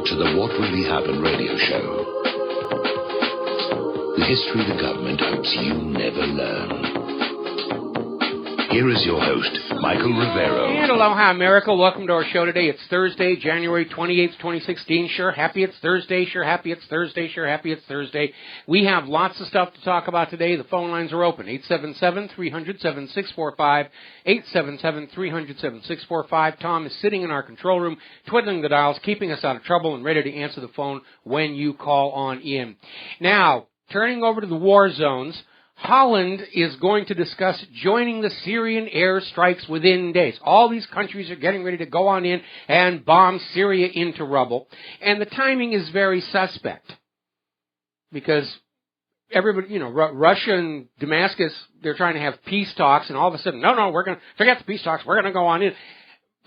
to the What Really Happened radio show. The history the government hopes you never learn. Here is your host, Michael Rivero. And aloha, America. Welcome to our show today. It's Thursday, January 28th, 2016. Sure, happy it's Thursday. Sure, happy it's Thursday. Sure, happy it's Thursday. We have lots of stuff to talk about today. The phone lines are open. 877-300-7645. 877-300-7645. Tom is sitting in our control room, twiddling the dials, keeping us out of trouble, and ready to answer the phone when you call on in. Now, turning over to the war zones, Holland is going to discuss joining the Syrian airstrikes within days. All these countries are getting ready to go on in and bomb Syria into rubble. And the timing is very suspect. Because everybody, Russia and Damascus, they're trying to have peace talks, and all of a sudden, no, we're going to forget the peace talks, we're going to go on in.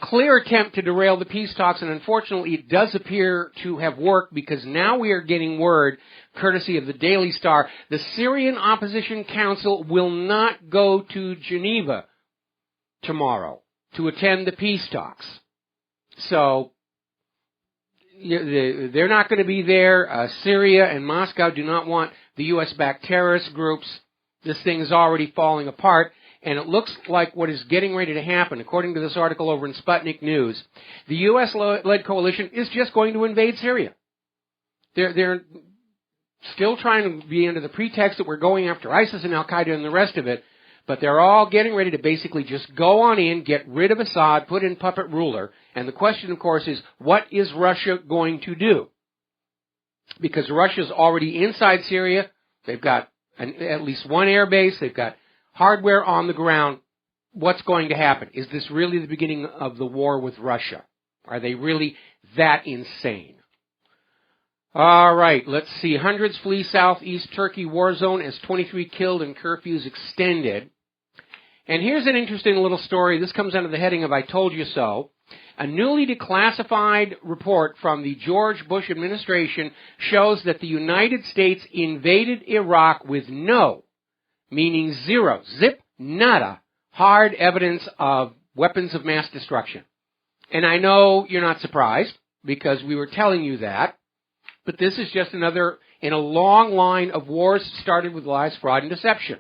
Clear attempt to derail the peace talks, and unfortunately it does appear to have worked, because now we are getting word, courtesy of the Daily Star, the Syrian Opposition Council will not go to Geneva tomorrow to attend the peace talks. So, they're not going to be there. Syria and Moscow do not want the U.S.-backed terrorist groups. This thing is already falling apart. And it looks like what is getting ready to happen, according to this article over in Sputnik News, the U.S.-led coalition is just going to invade Syria. They're still trying to be under the pretext that we're going after ISIS and Al-Qaeda and the rest of it, but they're all getting ready to basically just go on in, get rid of Assad, put in puppet ruler. And the question, of course, is what is Russia going to do? Because Russia's already inside Syria. They've got at least one air base. They've got hardware on the ground. What's going to happen? Is this really the beginning of the war with Russia? Are they really that insane? All right, let's see. Hundreds flee southeast Turkey war zone as 23 killed and curfews extended. And here's an interesting little story. This comes under the heading of I Told You So. A newly declassified report from the George Bush administration shows that the United States invaded Iraq with no, meaning zero, zip, nada, hard evidence of weapons of mass destruction. And I know you're not surprised, because we were telling you that, but this is just another in a long line of wars started with lies, fraud, and deception.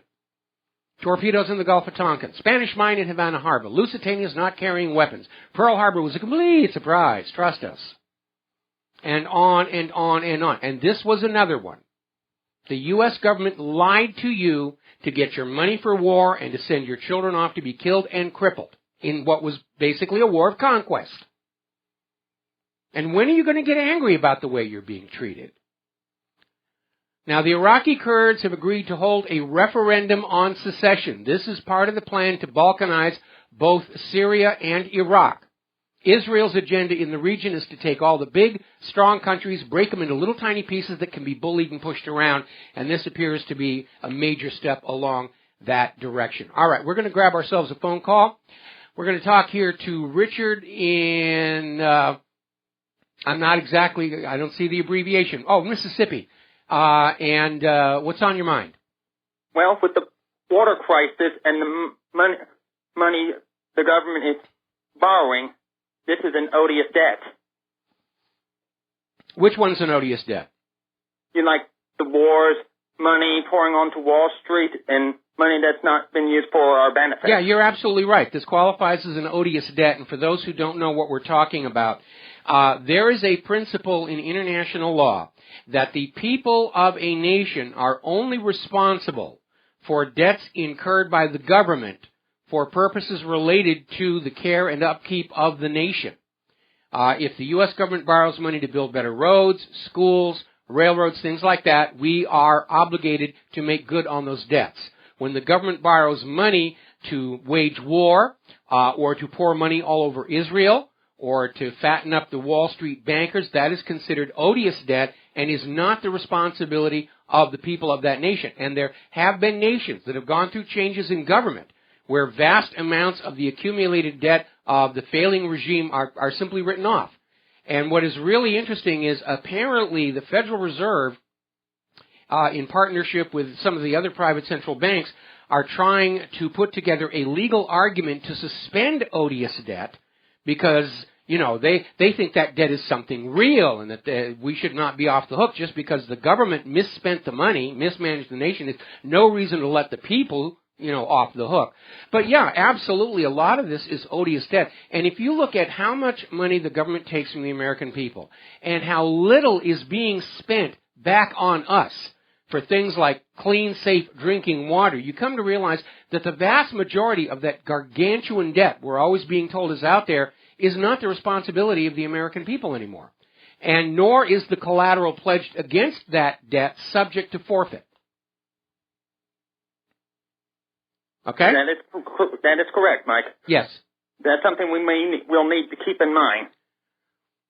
Torpedoes in the Gulf of Tonkin, Spanish mine in Havana Harbor, Lusitania's not carrying weapons, Pearl Harbor was a complete surprise, trust us. And on and on and on. And this was another one. The U.S. government lied to you to get your money for war and to send your children off to be killed and crippled in what was basically a war of conquest. And when are you going to get angry about the way you're being treated? Now, the Iraqi Kurds have agreed to hold a referendum on secession. This is part of the plan to balkanize both Syria and Iraq. Israel's agenda in the region is to take all the big, strong countries, break them into little tiny pieces that can be bullied and pushed around, and this appears to be a major step along that direction. All right, we're going to grab ourselves a phone call. We're going to talk here to Richard in, I don't see the abbreviation. Oh, Mississippi. And what's on your mind? Well, with the water crisis and the money the government is borrowing, this is an odious debt. Which one's an odious debt? Like the wars, money pouring onto Wall Street, and money that's not been used for our benefit. Yeah, you're absolutely right. This qualifies as an odious debt, and for those who don't know what we're talking about, there is a principle in international law that the people of a nation are only responsible for debts incurred by the government for purposes related to the care and upkeep of the nation. If the U.S. government borrows money to build better roads, schools, railroads, things like that, we are obligated to make good on those debts. When the government borrows money to wage war, or to pour money all over Israel, or to fatten up the Wall Street bankers, that is considered odious debt and is not the responsibility of the people of that nation. And there have been nations that have gone through changes in government where vast amounts of the accumulated debt of the failing regime are simply written off. And what is really interesting is apparently the Federal Reserve, in partnership with some of the other private central banks, are trying to put together a legal argument to suspend odious debt because, You know, they think that debt is something real and that we should not be off the hook just because the government misspent the money, mismanaged the nation. There's no reason to let the people, you know, off the hook. But yeah, absolutely, a lot of this is odious debt. And if you look at how much money the government takes from the American people and how little is being spent back on us for things like clean, safe drinking water, you come to realize that the vast majority of that gargantuan debt we're always being told is out there is not the responsibility of the American people anymore. And nor is the collateral pledged against that debt subject to forfeit. Okay? That is correct, Mike. Yes. That's something we'll need to keep in mind.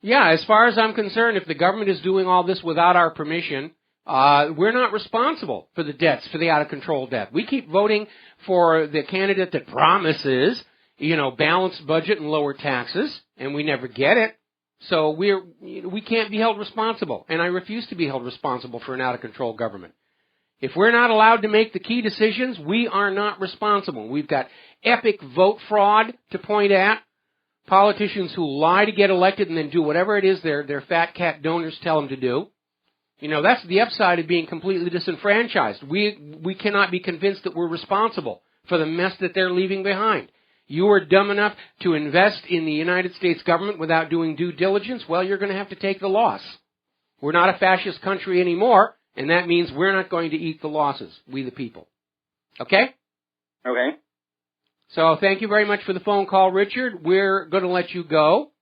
Yeah, as far as I'm concerned, if the government is doing all this without our permission, we're not responsible for the debts, for the out-of-control debt. We keep voting for the candidate that promises, you know, balanced budget and lower taxes, and we never get it. So we can't be held responsible, and I refuse to be held responsible for an out-of-control government. If we're not allowed to make the key decisions, we are not responsible. We've got epic vote fraud to point at, politicians who lie to get elected and then do whatever it is their fat cat donors tell them to do. You know, that's the upside of being completely disenfranchised. We cannot be convinced that we're responsible for the mess that they're leaving behind. You are dumb enough to invest in the United States government without doing due diligence, well, you're going to have to take the loss. We're not a fascist country anymore, and that means we're not going to eat the losses, we the people. Okay? Okay. So thank you very much for the phone call, Richard. We're going to let you go.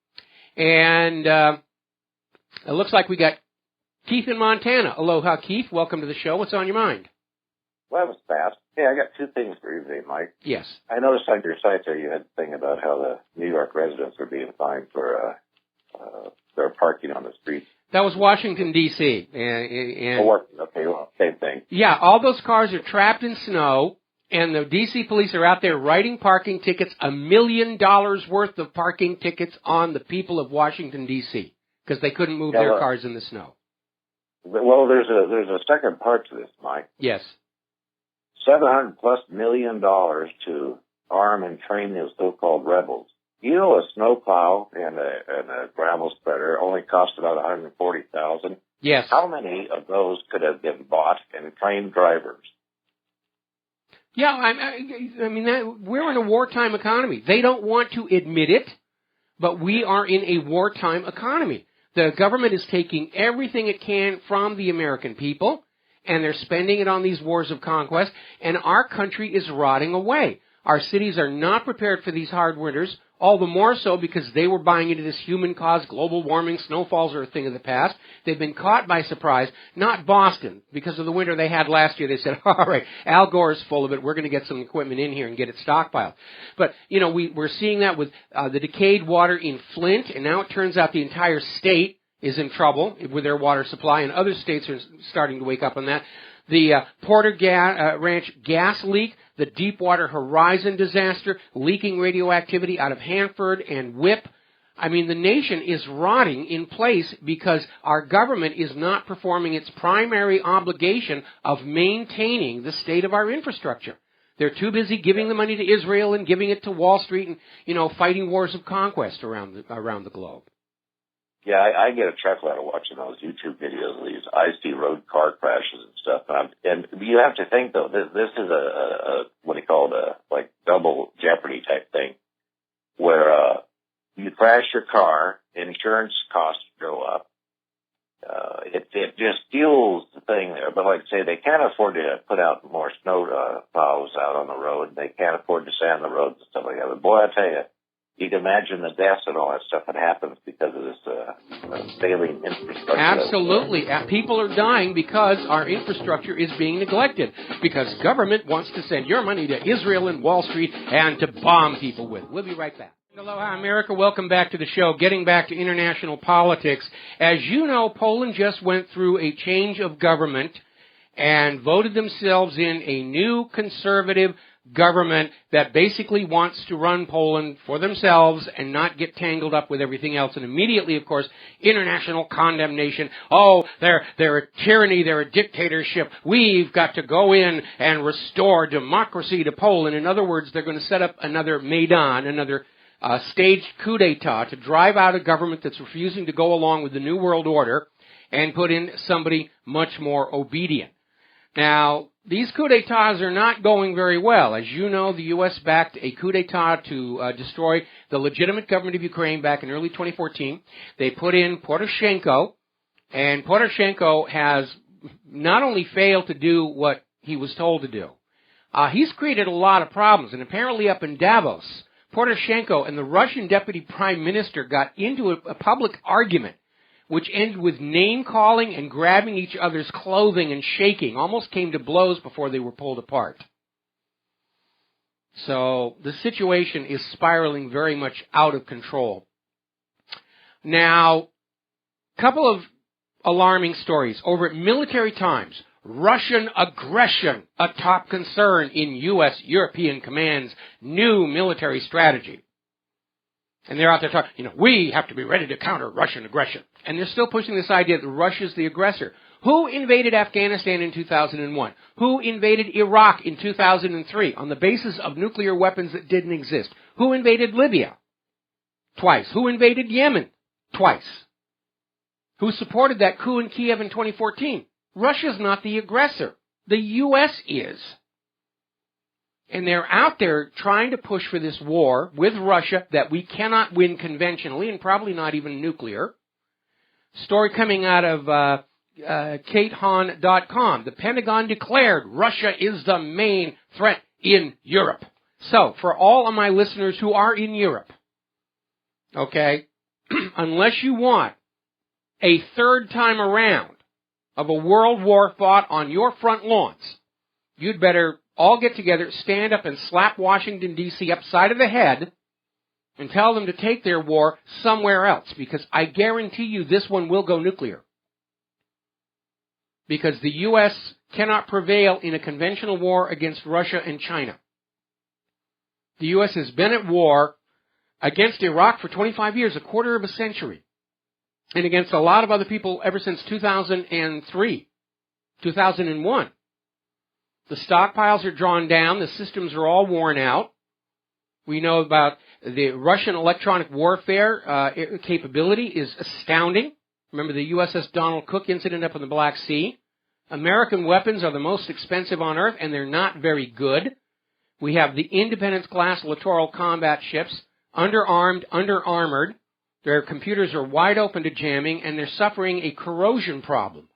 And it looks like we got Keith in Montana. Aloha, Keith. Welcome to the show. What's on your mind? Well, that was fast. Hey, I got two things for you today, Mike. Yes. I noticed on your site there you had a thing about how the New York residents are being fined for their parking on the streets. That was Washington, D.C. Okay, well, same thing. Yeah, all those cars are trapped in snow, and the D.C. police are out there writing parking tickets, $1 million worth of parking tickets on the people of Washington, D.C., because they couldn't move their cars in the snow. Well, there's a second part to this, Mike. Yes. $700+ million to arm and train those so-called rebels. You know, a snowplow and a gravel spreader only cost about $140,000. Yes. How many of those could have been bought and trained drivers? Yeah, I mean, we're in a wartime economy. They don't want to admit it, but we are in a wartime economy. The government is taking everything it can from the American people, and they're spending it on these wars of conquest, and our country is rotting away. Our cities are not prepared for these hard winters, all the more so because they were buying into this human-caused global warming. Snowfalls are a thing of the past. They've been caught by surprise, not Boston. Because of the winter they had last year, they said, all right, Al Gore's full of it. We're going to get some equipment in here and get it stockpiled. But, you know, we're seeing that with the decayed water in Flint, and now it turns out the entire state is in trouble with their water supply, and other states are starting to wake up on that. The Porter Ranch gas leak, the Deepwater Horizon disaster, leaking radioactivity out of Hanford and WIPP. I mean, the nation is rotting in place because our government is not performing its primary obligation of maintaining the state of our infrastructure. They're too busy giving the money to Israel and giving it to Wall Street and, you know, fighting wars of conquest around the globe. Yeah, I get a chuckle out of watching those YouTube videos of these icy road car crashes and stuff. And you have to think, though, this is a what do you call it, like double jeopardy type thing, where you crash your car, insurance costs go up. It just fuels the thing there. But like I say, they can't afford to put out more snow plows out on the road. They can't afford to sand the roads and stuff like that. But boy, I tell you, you can imagine the deaths and all that stuff that happens because of this failing infrastructure. Absolutely. People are dying because our infrastructure is being neglected, because government wants to send your money to Israel and Wall Street and to bomb people with. We'll be right back. Aloha, America. Welcome back to the show. Getting back to international politics. As you know, Poland just went through a change of government and voted themselves in a new conservative government that basically wants to run Poland for themselves and not get tangled up with everything else. And immediately, of course, international condemnation. Oh, they're a tyranny, they're a dictatorship. We've got to go in and restore democracy to Poland. In other words, they're going to set up another Maidan, another staged coup d'etat to drive out a government that's refusing to go along with the New World Order and put in somebody much more obedient. Now, these coup d'etats are not going very well. As you know, the U.S. backed a coup d'etat to destroy the legitimate government of Ukraine back in early 2014. They put in Poroshenko, and Poroshenko has not only failed to do what he was told to do, he's created a lot of problems. And apparently up in Davos, Poroshenko and the Russian deputy prime minister got into a public argument which ended with name-calling and grabbing each other's clothing and shaking, almost came to blows before they were pulled apart. So the situation is spiraling very much out of control. Now, a couple of alarming stories. Over at Military Times, Russian aggression, a top concern in U.S. European Command's new military strategy. And they're out there talking, we have to be ready to counter Russian aggression. And they're still pushing this idea that Russia's the aggressor. Who invaded Afghanistan in 2001? Who invaded Iraq in 2003 on the basis of nuclear weapons that didn't exist? Who invaded Libya? Twice. Who invaded Yemen? Twice. Who supported that coup in Kiev in 2014? Russia's not the aggressor. The U.S. is. And they're out there trying to push for this war with Russia that we cannot win conventionally and probably not even nuclear. Story coming out of KateHahn.com. The Pentagon declared Russia is the main threat in Europe. So, for all of my listeners who are in Europe, okay, unless you want a third time around of a world war fought on your front lawns, you'd better all get together, stand up, and slap Washington, D.C. upside of the head and tell them to take their war somewhere else, because I guarantee you this one will go nuclear. Because the U.S. cannot prevail in a conventional war against Russia and China. The U.S. has been at war against Iraq for 25 years, a quarter of a century, and against a lot of other people ever since 2003, 2001. The stockpiles are drawn down. The systems are all worn out. We know about the Russian electronic warfare capability is astounding. Remember the USS Donald Cook incident up in the Black Sea? American weapons are the most expensive on Earth, and they're not very good. We have the Independence-class littoral combat ships, underarmed, under-armored. Their computers are wide open to jamming, and they're suffering a corrosion problem.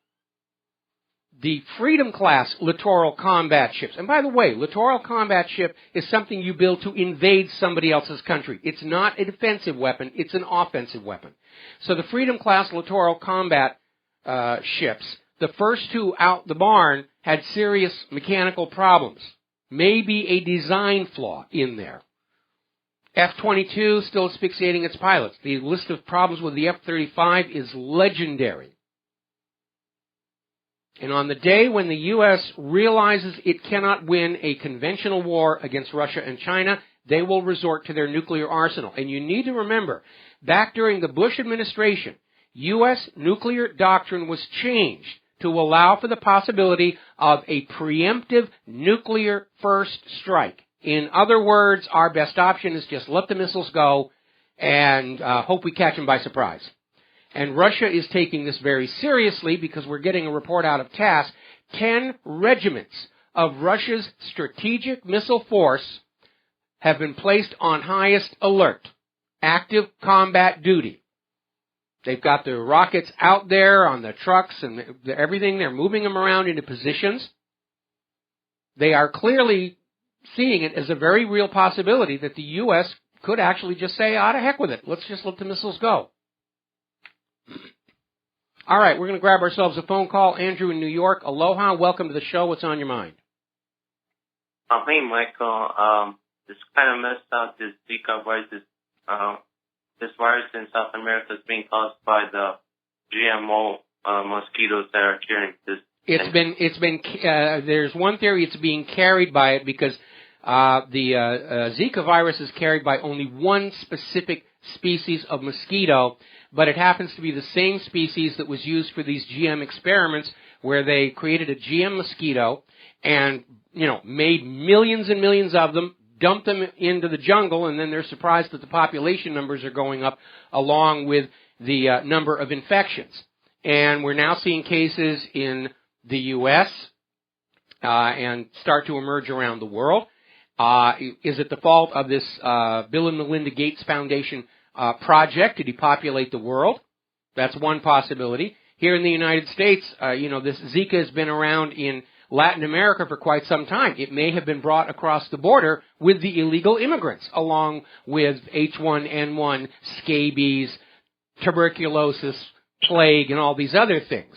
The Freedom-class littoral combat ships. And by the way, littoral combat ship is something you build to invade somebody else's country. It's not a defensive weapon. It's an offensive weapon. So the Freedom-class littoral combat ships, the first two out the barn, had serious mechanical problems. Maybe a design flaw in there. F-22 still asphyxiating its pilots. The list of problems with the F-35 is legendary. And on the day when the U.S. realizes it cannot win a conventional war against Russia and China, they will resort to their nuclear arsenal. And you need to remember, back during the Bush administration, U.S. nuclear doctrine was changed to allow for the possibility of a preemptive nuclear first strike. In other words, our best option is just let the missiles go and hope we catch them by surprise. And Russia is taking this very seriously because we're getting a report out of TASS. 10 regiments of Russia's strategic missile force have been placed on highest alert, active combat duty. They've got their rockets out there on the trucks and everything. They're moving them around into positions. They are clearly seeing it as a very real possibility that the U.S. could actually just say, to heck with it. Let's just let the missiles go. All right, we're going to grab ourselves a phone call. Andrew in New York. Aloha. Welcome to the show. What's on your mind? Hey, Michael. It's kind of messed up, this Zika virus. This virus in South America is being caused by the GMO mosquitoes that are carrying this. There's one theory it's being carried by it because the Zika virus is carried by only one specific species of mosquito, but it happens to be the same species that was used for these GM experiments where they created a GM mosquito and, made millions and millions of them, dump them into the jungle, and then they're surprised that the population numbers are going up along with the number of infections. And we're now seeing cases in the U.S. And start to emerge around the world. Is it the fault of this Bill and Melinda Gates Foundation project to depopulate the world? That's one possibility. Here in the United States, this Zika has been around in Latin America for quite some time. It may have been brought across the border with the illegal immigrants, along with H1N1, scabies, tuberculosis, plague, and all these other things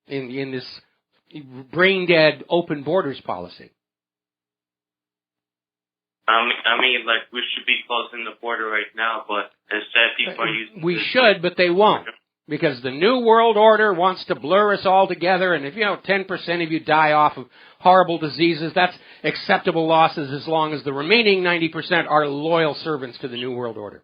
in this brain-dead open borders policy. I mean, like, we should be closing the border right now, but instead people are using... We should, but they won't. Because the New World Order wants to blur us all together, and if, 10% of you die off of horrible diseases, that's acceptable losses as long as the remaining 90% are loyal servants to the New World Order.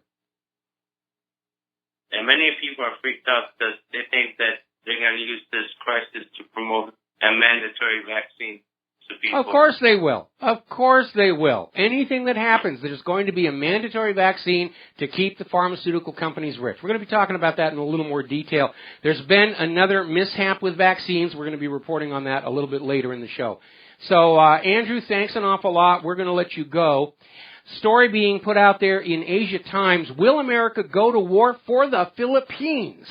And many people are freaked out because they think that they're going to use this crisis to promote a mandatory vaccine to people. Of course they will. Of course they will. Anything that happens, there's going to be a mandatory vaccine to keep the pharmaceutical companies rich. We're going to be talking about that in a little more detail. There's been another mishap with vaccines. We're going to be reporting on that a little bit later in the show. So, Andrew, thanks an awful lot. We're going to let you go. Story being put out there in Asia Times, will America go to war for the Philippines?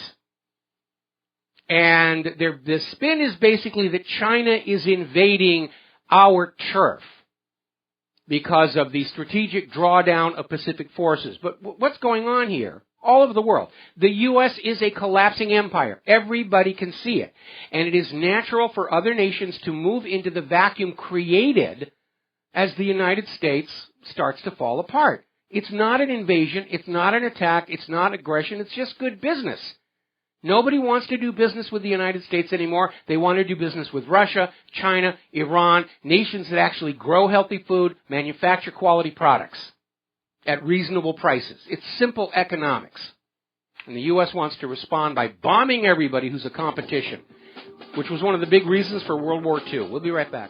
And the spin is basically that China is invading our turf because of the strategic drawdown of Pacific forces. But what's going on here? All over the world. The U.S. is a collapsing empire. Everybody can see it. And it is natural for other nations to move into the vacuum created as the United States starts to fall apart. It's not an invasion. It's not an attack. It's not aggression. It's just good business. Nobody wants to do business with the United States anymore. They want to do business with Russia, China, Iran, nations that actually grow healthy food, manufacture quality products at reasonable prices. It's simple economics. And the U.S. wants to respond by bombing everybody who's a competition, which was one of the big reasons for World War II. We'll be right back.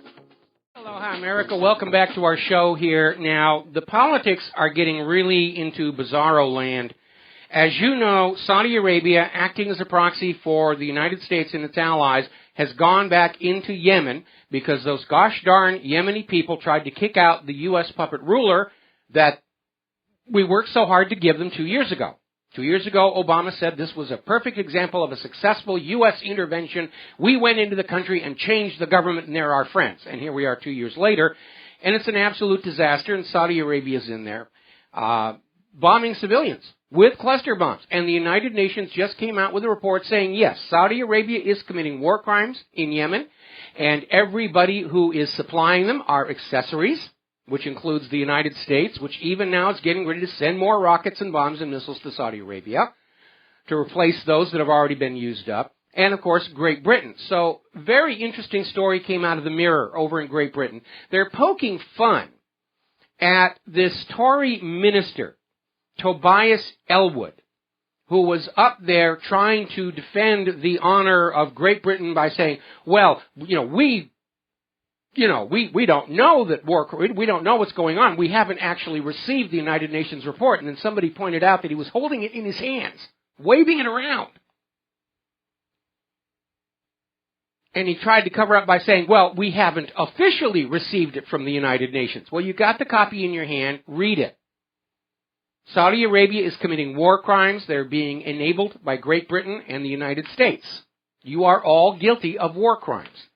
Aloha, America. Welcome back to our show here. Now, the politics are getting really into bizarro land. As you know, Saudi Arabia, acting as a proxy for the United States and its allies, has gone back into Yemen because those gosh darn Yemeni people tried to kick out the U.S. puppet ruler that we worked so hard to give them 2 years ago. 2 years ago, Obama said this was a perfect example of a successful U.S. intervention. We went into the country and changed the government, and they're our friends. And here we are 2 years later, and it's an absolute disaster, and Saudi Arabia's in there, bombing civilians with cluster bombs. And the United Nations just came out with a report saying, yes, Saudi Arabia is committing war crimes in Yemen, and everybody who is supplying them are accessories, which includes the United States, which even now is getting ready to send more rockets and bombs and missiles to Saudi Arabia to replace those that have already been used up. And, of course, Great Britain. So, very interesting story came out of the Mirror over in Great Britain. They're poking fun at this Tory minister, Tobias Ellwood, who was up there trying to defend the honor of Great Britain by saying, well, we don't know that we don't know what's going on. We haven't actually received the United Nations report. And then somebody pointed out that he was holding it in his hands, waving it around. And he tried to cover up by saying, well, we haven't officially received it from the United Nations. Well, you got the copy in your hand. Read it. Saudi Arabia is committing war crimes. They're being enabled by Great Britain and the United States. You are all guilty of war crimes.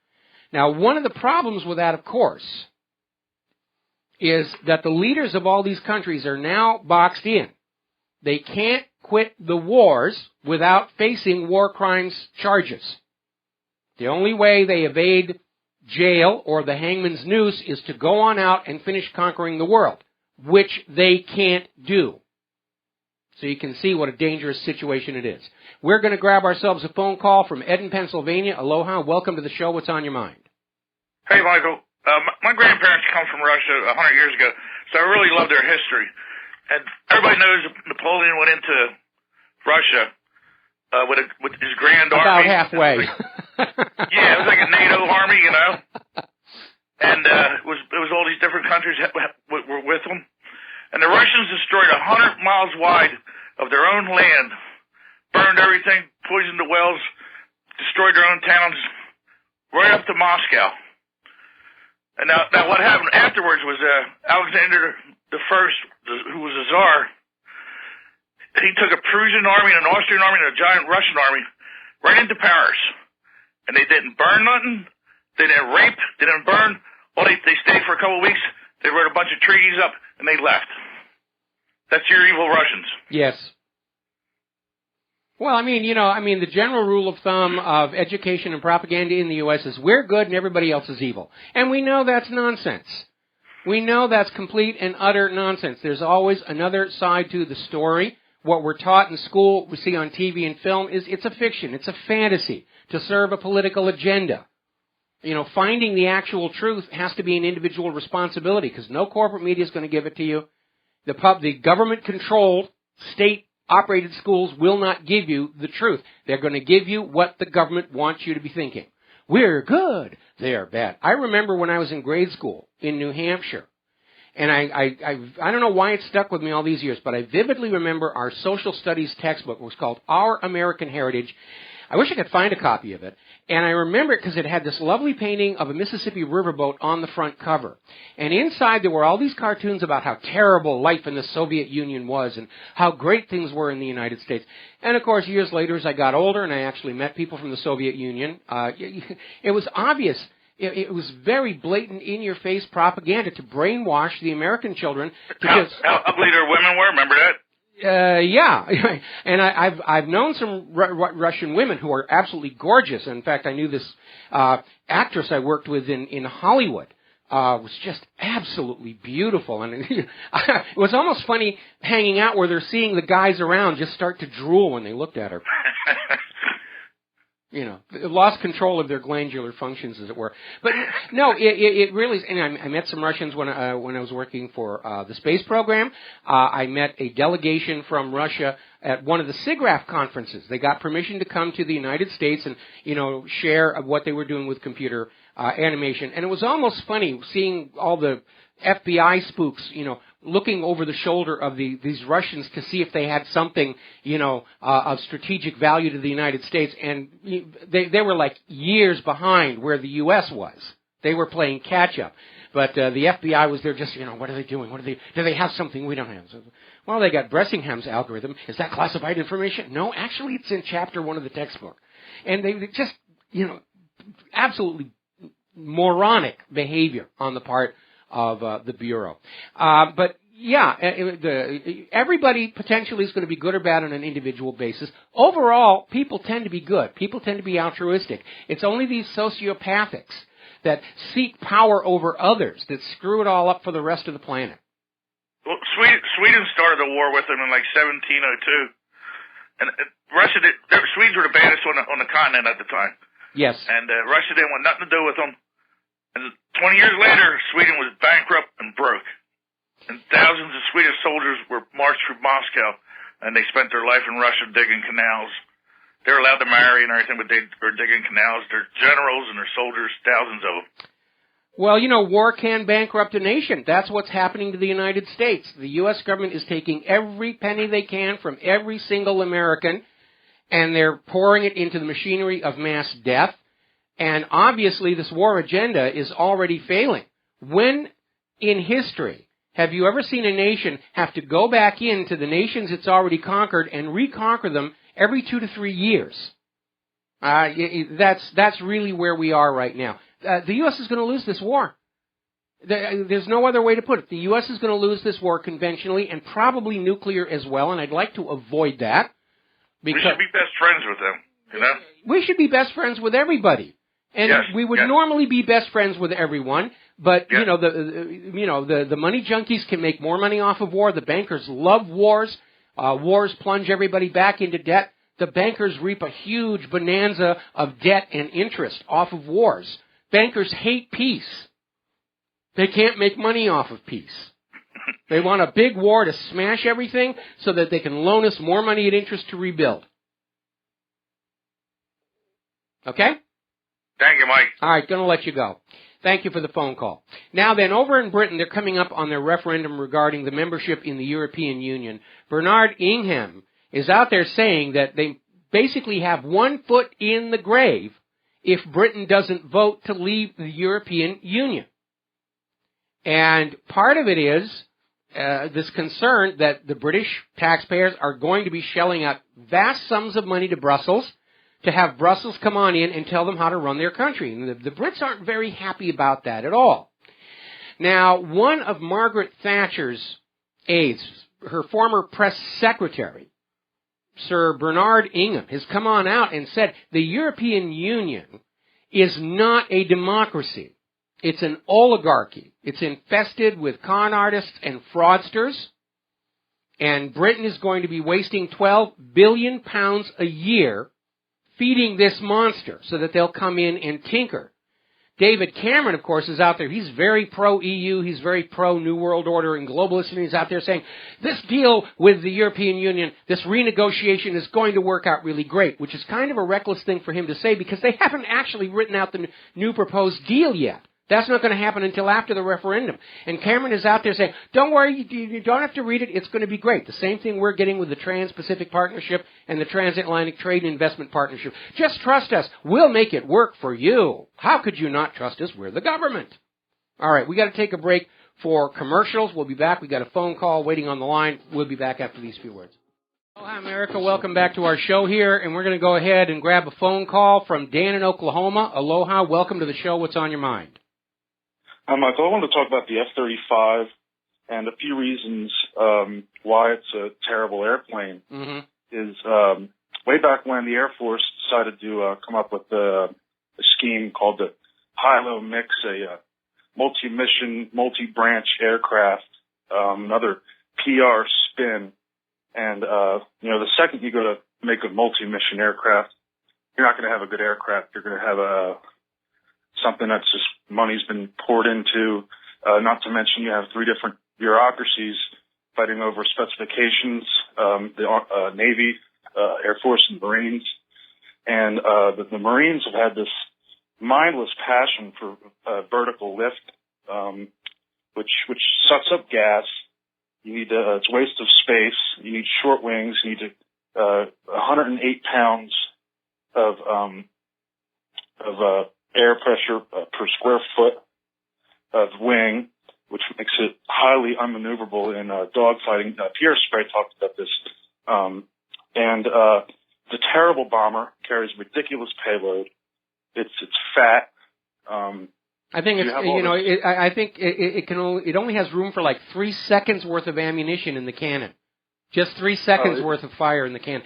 Now, one of the problems with that, of course, is that the leaders of all these countries are now boxed in. They can't quit the wars without facing war crimes charges. The only way they evade jail or the hangman's noose is to go on out and finish conquering the world, which they can't do. So you can see what a dangerous situation it is. We're going to grab ourselves a phone call from Ed in Pennsylvania. Aloha, welcome to the show. What's on your mind? Hey, Michael. My grandparents come from Russia 100 years ago, so I really love their history. And everybody knows Napoleon went into Russia with his grand army. About halfway. Yeah, it was like a NATO army, And it was all these different countries that were with him. And the Russians destroyed 100 miles wide of their own land, burned everything, poisoned the wells, destroyed their own towns, right up to Moscow. And now what happened afterwards was Alexander the First, who was a Tsar, he took a Prussian army, an Austrian army, and a giant Russian army right into Paris. And they didn't burn nothing. They didn't rape. They didn't burn. Well, they stayed for a couple of weeks. They wrote a bunch of treaties up, and they left. That's your evil Russians. Yes. Well, the general rule of thumb of education and propaganda in the U.S. is we're good and everybody else is evil. And we know that's nonsense. We know that's complete and utter nonsense. There's always another side to the story. What we're taught in school, we see on TV and film, is it's a fiction. It's a fantasy to serve a political agenda. Finding the actual truth has to be an individual responsibility because no corporate media is going to give it to you. The government-controlled, state-operated schools will not give you the truth. They're going to give you what the government wants you to be thinking. We're good. They're bad. I remember when I was in grade school in New Hampshire, and I don't know why it stuck with me all these years, but I vividly remember our social studies textbook. It was called Our American Heritage. I wish I could find a copy of it. And I remember it because it had this lovely painting of a Mississippi riverboat on the front cover. And inside there were all these cartoons about how terrible life in the Soviet Union was and how great things were in the United States. And, of course, years later, as I got older and I actually met people from the Soviet Union, it was obvious. It was very blatant, in-your-face propaganda to brainwash the American children. How ugly their women were, remember that? Yeah, and I've known some Russian women who are absolutely gorgeous. In fact, I knew this actress I worked with in Hollywood was just absolutely beautiful, and it was almost funny hanging out where they're seeing the guys around just start to drool when they looked at her. Lost control of their glandular functions, as it were. But no, it really is. And I met some Russians when I was working for the space program. I met a delegation from Russia at one of the SIGGRAPH conferences. They got permission to come to the United States and, share what they were doing with computer animation. And it was almost funny seeing all the FBI spooks, looking over the shoulder of these Russians to see if they had something, of strategic value to the United States. And they were like years behind where the U.S. was. They were playing catch up. But the FBI was there just, what are they doing? Do they have something we don't have? So, well, they got Bressingham's algorithm. Is that classified information? No, actually it's in chapter 1 of the textbook. And they just, absolutely moronic behavior on the part of the Bureau. But yeah, everybody potentially is going to be good or bad on an individual basis. Overall, people tend to be good. People tend to be altruistic. It's only these sociopathics that seek power over others that screw it all up for the rest of the planet. Well, Sweden started a war with them in like 1702. And Swedes were the baddest on the continent at the time. Yes. And Russia didn't want nothing to do with them. And 20 years later, Sweden was bankrupt and broke. And thousands of Swedish soldiers were marched through Moscow, and they spent their life in Russia digging canals. They're allowed to marry and everything, but they were digging canals. They're generals and they're soldiers, thousands of them. Well, war can bankrupt a nation. That's what's happening to the United States. The U.S. government is taking every penny they can from every single American, and they're pouring it into the machinery of mass death. And obviously, this war agenda is already failing. When in history have you ever seen a nation have to go back into the nations it's already conquered and reconquer them every 2 to 3 years? That's really where we are right now. The U.S. is going to lose this war. There's no other way to put it. The U.S. is going to lose this war conventionally and probably nuclear as well, and I'd like to avoid that. Because we should be best friends with them, We should be best friends with everybody. And yes, we would normally be best friends with everyone, but the money junkies can make more money off of war. The bankers love wars. Wars plunge everybody back into debt. The bankers reap a huge bonanza of debt and interest off of wars. Bankers hate peace. They can't make money off of peace. They want a big war to smash everything so that they can loan us more money at interest to rebuild. Okay? Thank you, Mike. All right, going to let you go. Thank you for the phone call. Now then, over in Britain, they're coming up on their referendum regarding the membership in the European Union. Bernard Ingham is out there saying that they basically have one foot in the grave if Britain doesn't vote to leave the European Union. And part of it is this concern that the British taxpayers are going to be shelling out vast sums of money to Brussels to have Brussels come on in and tell them how to run their country. And the Brits aren't very happy about that at all. Now, one of Margaret Thatcher's aides, her former press secretary, Sir Bernard Ingham, has come on out and said the European Union is not a democracy. It's an oligarchy. It's infested with con artists and fraudsters. And Britain is going to be wasting £12 billion a year feeding this monster so that they'll come in and tinker. David Cameron, of course, is out there. He's very pro-EU. He's very pro-New World Order and globalist. And he's out there saying, this deal with the European Union, this renegotiation is going to work out really great, which is kind of a reckless thing for him to say because they haven't actually written out the new proposed deal yet. That's not going to happen until after the referendum. And Cameron is out there saying, don't worry, you don't have to read it. It's going to be great. The same thing we're getting with the Trans-Pacific Partnership and the Transatlantic Trade and Investment Partnership. Just trust us. We'll make it work for you. How could you not trust us? We're the government. All right, we got to take a break for commercials. We'll be back. We got a phone call waiting on the line. We'll be back after these few words. Hi, America. Welcome back to our show here. And we're going to go ahead and grab a phone call from Dan in Oklahoma. Aloha. Welcome to the show. What's on your mind? Hi, Michael. I wanted to talk about the F-35 and a few reasons why it's a terrible airplane. Is way back when the Air Force decided to come up with a scheme called the high-low mix, a multi-mission, multi-branch aircraft, another PR spin. And, the second you go to make a multi-mission aircraft, you're not going to have a good aircraft. You're going to have something that's just money's been poured into, not to mention you have three different bureaucracies fighting over specifications, the Navy, Air Force, and Marines. And the Marines have had this mindless passion for vertical lift, which sucks up gas. You need it's a waste of space. You need short wings. You need 108 pounds of air pressure per square foot of wing, which makes it highly unmaneuverable in dogfighting. Pierre Spray talked about this. And it's a terrible bomber, carries ridiculous payload. It's fat. I think it's I think it only has room for like 3 seconds worth of ammunition in the cannon. Just 3 seconds worth of fire in the cannon.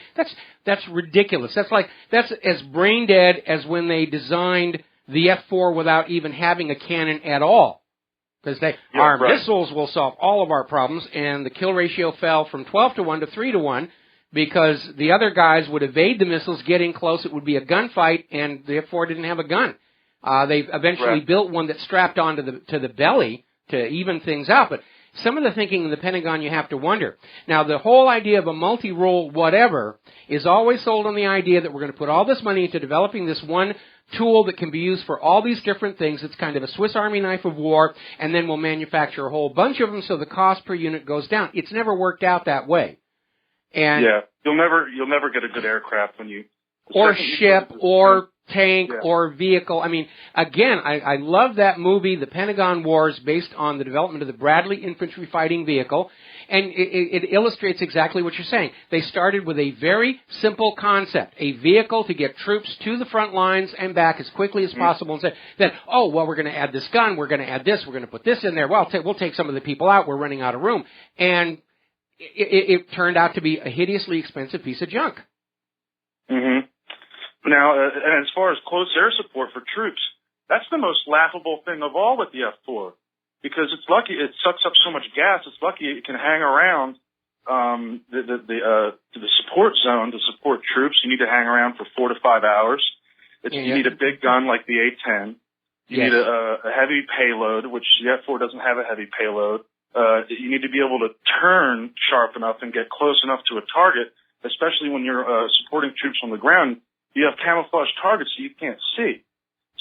That's ridiculous. That's as brain dead as when they designed the F-4 without even having a cannon at all. Because our missiles will solve all of our problems, and the kill ratio fell from 12-1 to 3-1 because the other guys would evade the missiles, get in close, it would be a gunfight, and the F-4 didn't have a gun. They eventually built one that strapped onto the belly to even things out, but some of the thinking in the Pentagon you have to wonder. Now, the whole idea of a multi-role whatever is always sold on the idea that we're going to put all this money into developing this one tool that can be used for all these different things. It's kind of a Swiss Army knife of war, and then we'll manufacture a whole bunch of them so the cost per unit goes down. It's never worked out that way. And you'll never get a good aircraft when you or ship or tank or vehicle. I mean, again, I love that movie, The Pentagon Wars, based on the development of the Bradley infantry fighting vehicle, and it illustrates exactly what you're saying. They started with a very simple concept, a vehicle to get troops to the front lines and back as quickly as possible, and said, then, we're going to add this gun, we're going to add this, we're going to put this in there, we'll take some of the people out, we're running out of room. And it turned out to be a hideously expensive piece of junk. Mm-hmm. Now, and as far as close air support for troops, that's the most laughable thing of all with the F-4, because it's lucky it sucks up so much gas. It's lucky it can hang around the support zone to support troops. You need to hang around for 4 to 5 hours. You need a big gun like the A-10. You need a heavy payload, which the F-4 doesn't have a heavy payload. You need to be able to turn sharp enough and get close enough to a target, especially when you're supporting troops on the ground. You have camouflage targets so you can't see.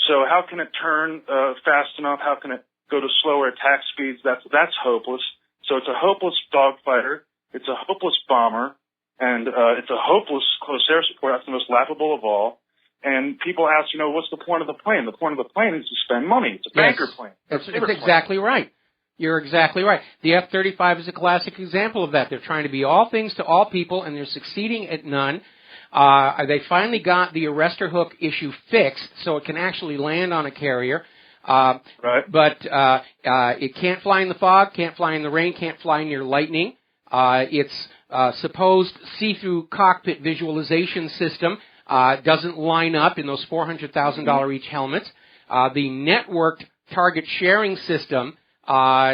So how can it turn fast enough? How can it go to slower attack speeds? That's hopeless. So it's a hopeless dogfighter. It's a hopeless bomber. And it's a hopeless close air support. That's the most laughable of all. And people ask, what's the point of the plane? The point of the plane is to spend money. It's a banker plane. That's exactly right. You're exactly right. The F-35 is a classic example of that. They're trying to be all things to all people, and they're succeeding at none. They finally got the arrestor hook issue fixed, so it can actually land on a carrier. Right. But it can't fly in the fog, can't fly in the rain, can't fly near lightning. Its supposed see-through cockpit visualization system doesn't line up in those $400,000 each helmets. The networked target sharing system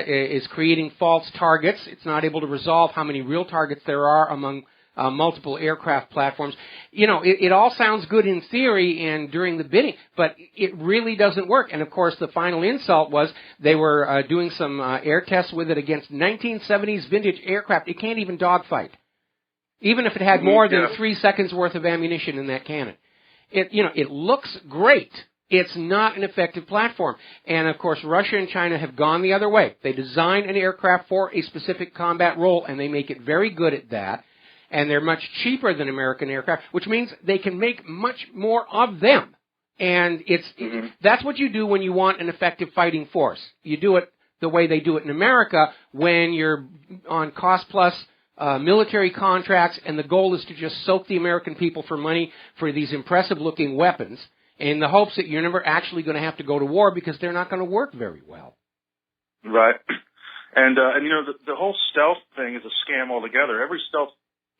is creating false targets. It's not able to resolve how many real targets there are among multiple aircraft platforms. It all sounds good in theory and during the bidding, but it really doesn't work. And of course, the final insult was they were doing some air tests with it against 1970s vintage aircraft. It can't even dogfight, even if it had more than 3 seconds worth of ammunition in that cannon. It looks great. It's not an effective platform. And of course, Russia and China have gone the other way. They design an aircraft for a specific combat role, and they make it very good at that. And they're much cheaper than American aircraft, which means they can make much more of them. And that's what you do when you want an effective fighting force. You do it the way they do it in America when you're on cost-plus military contracts, and the goal is to just soak the American people for money for these impressive-looking weapons, in the hopes that you're never actually going to have to go to war because they're not going to work very well. Right. And the whole stealth thing is a scam altogether. Every stealth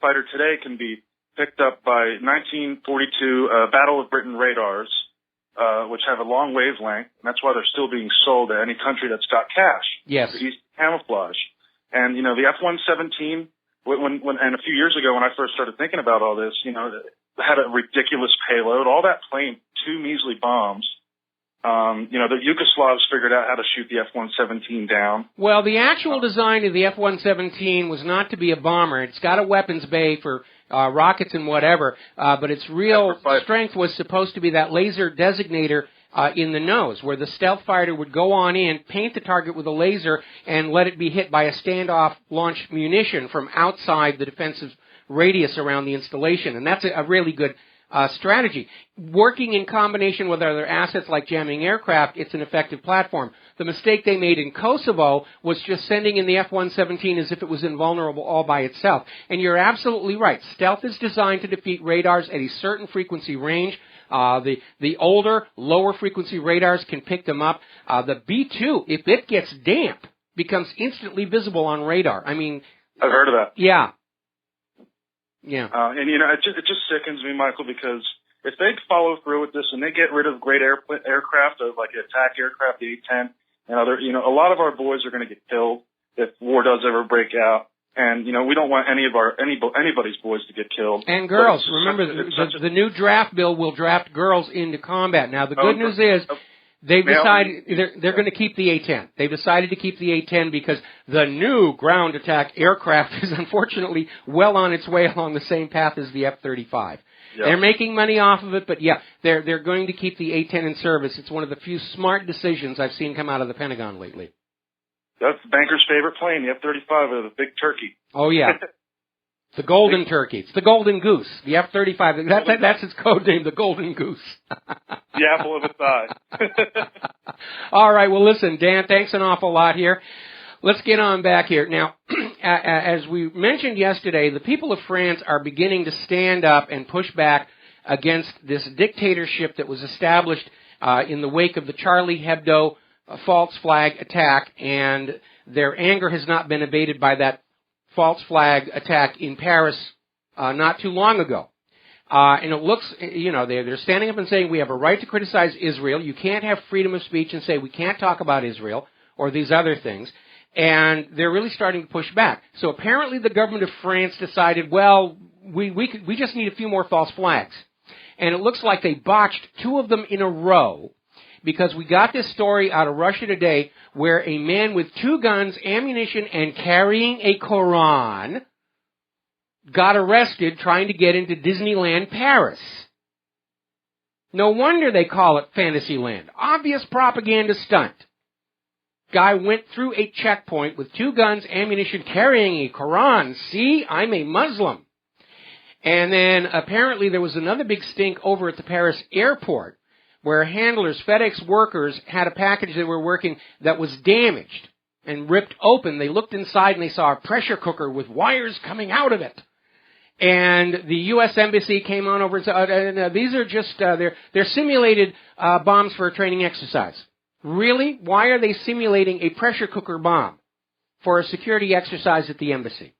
fighter today can be picked up by 1942 Battle of Britain radars, which have a long wavelength, and that's why they're still being sold to any country that's got cash. Yes. For easy camouflage. And, the F-117, and a few years ago when I first started thinking about all this, had a ridiculous payload. All that plane, 2 measly bombs. The Yugoslavs figured out how to shoot the F-117 down. Well, the actual design of the F-117 was not to be a bomber. It's got a weapons bay for rockets and whatever, but its real strength was supposed to be that laser designator in the nose, where the stealth fighter would go on in, paint the target with a laser, and let it be hit by a standoff launched munition from outside the defensive radius around the installation. And that's a really good strategy. Working in combination with other assets like jamming aircraft, it's an effective platform. The mistake they made in Kosovo was just sending in the F-117 as if it was invulnerable all by itself. And you're absolutely right. Stealth is designed to defeat radars at a certain frequency range. The older, lower frequency radars can pick them up. The B-2, if it gets damp, becomes instantly visible on radar. I mean, I've heard of that. Yeah. Yeah. And it just sickens me, Michael, because if they follow through with this and they get rid of great aircraft, like attack aircraft, the A-10 and other, a lot of our boys are going to get killed if war does ever break out. And, we don't want anybody's boys to get killed. And girls. Remember, the new draft bill will draft girls into combat. Now, the good news is they've decided they're going to keep the A-10. They've decided to keep the A-10 because the new ground attack aircraft is unfortunately well on its way along the same path as the F-35. Yep. They're making money off of it, but they're going to keep the A-10 in service. It's one of the few smart decisions I've seen come out of the Pentagon lately. That's the banker's favorite plane, the F-35, or the big turkey. Oh, yeah. The golden turkey. It's the golden goose. The F-35. That's its code name, the golden goose. The apple of its eye. All right. Well, listen, Dan, thanks an awful lot here. Let's get on back here. Now, as we mentioned yesterday, the people of France are beginning to stand up and push back against this dictatorship that was established in the wake of the Charlie Hebdo false flag attack, and their anger has not been abated by that false flag attack in Paris not too long ago. And it looks, they're standing up and saying we have a right to criticize Israel. You can't have freedom of speech and say we can't talk about Israel or these other things. And they're really starting to push back. So apparently the government of France decided, well, we just need a few more false flags. And it looks like they botched 2 of them in a row, because we got this story out of Russia Today where a man with 2 guns, ammunition, and carrying a Koran got arrested trying to get into Disneyland Paris. No wonder they call it Fantasyland. Obvious propaganda stunt. Guy went through a checkpoint with 2 guns, ammunition, carrying a Quran. See, I'm a Muslim. And then apparently there was another big stink over at the Paris airport where handlers, FedEx workers, had a package they were working that was damaged and ripped open. They looked inside and they saw a pressure cooker with wires coming out of it. And the U.S. Embassy came on over and said, these are just, they're simulated bombs for a training exercise. Really? Why are they simulating a pressure cooker bomb for a security exercise at the embassy?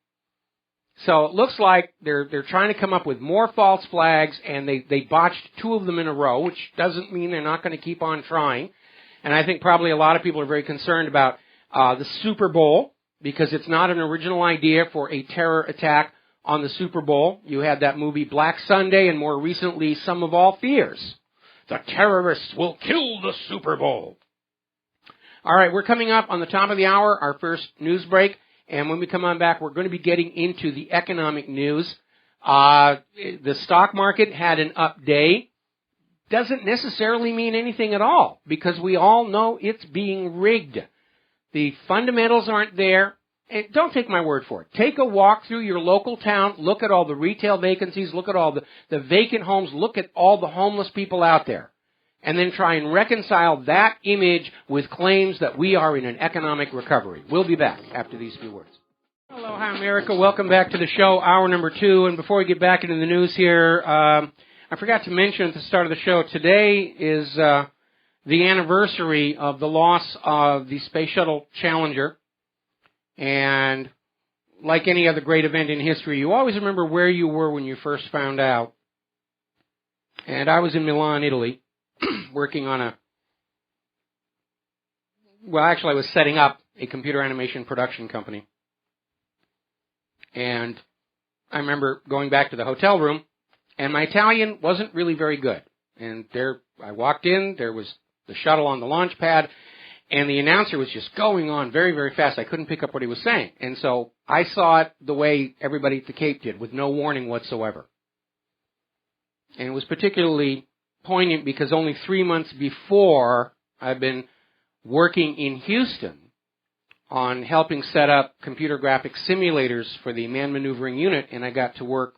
So it looks like they're trying to come up with more false flags, and they botched 2 of them in a row, which doesn't mean they're not going to keep on trying. And I think probably a lot of people are very concerned about the Super Bowl, because it's not an original idea for a terror attack on the Super Bowl. You had that movie Black Sunday, and more recently, Sum of All Fears. The terrorists will kill the Super Bowl. All right, we're coming up on the top of the hour, our first news break. And when we come on back, we're going to be getting into the economic news. The stock market had an up day. Doesn't necessarily mean anything at all, because we all know it's being rigged. The fundamentals aren't there. And don't take my word for it. Take a walk through your local town. Look at all the retail vacancies. Look at all the vacant homes. Look at all the homeless people out there. And then try and reconcile that image with claims that we are in an economic recovery. We'll be back after these few words. Hello, hi, America. Welcome back to the show, hour number 2. And before we get back into the news here, I forgot to mention at the start of the show, today is the anniversary of the loss of the Space Shuttle Challenger. And like any other great event in history, you always remember where you were when you first found out. And I was in Milan, Italy, working on I was setting up a computer animation production company. And I remember going back to the hotel room, and my Italian wasn't really very good. And I walked in, there was the shuttle on the launch pad, and the announcer was just going on very, very fast. I couldn't pick up what he was saying. And so I saw it the way everybody at the Cape did, with no warning whatsoever. And it was particularly poignant because only 3 months before, I've been working in Houston on helping set up computer graphics simulators for the man maneuvering unit, and I got to work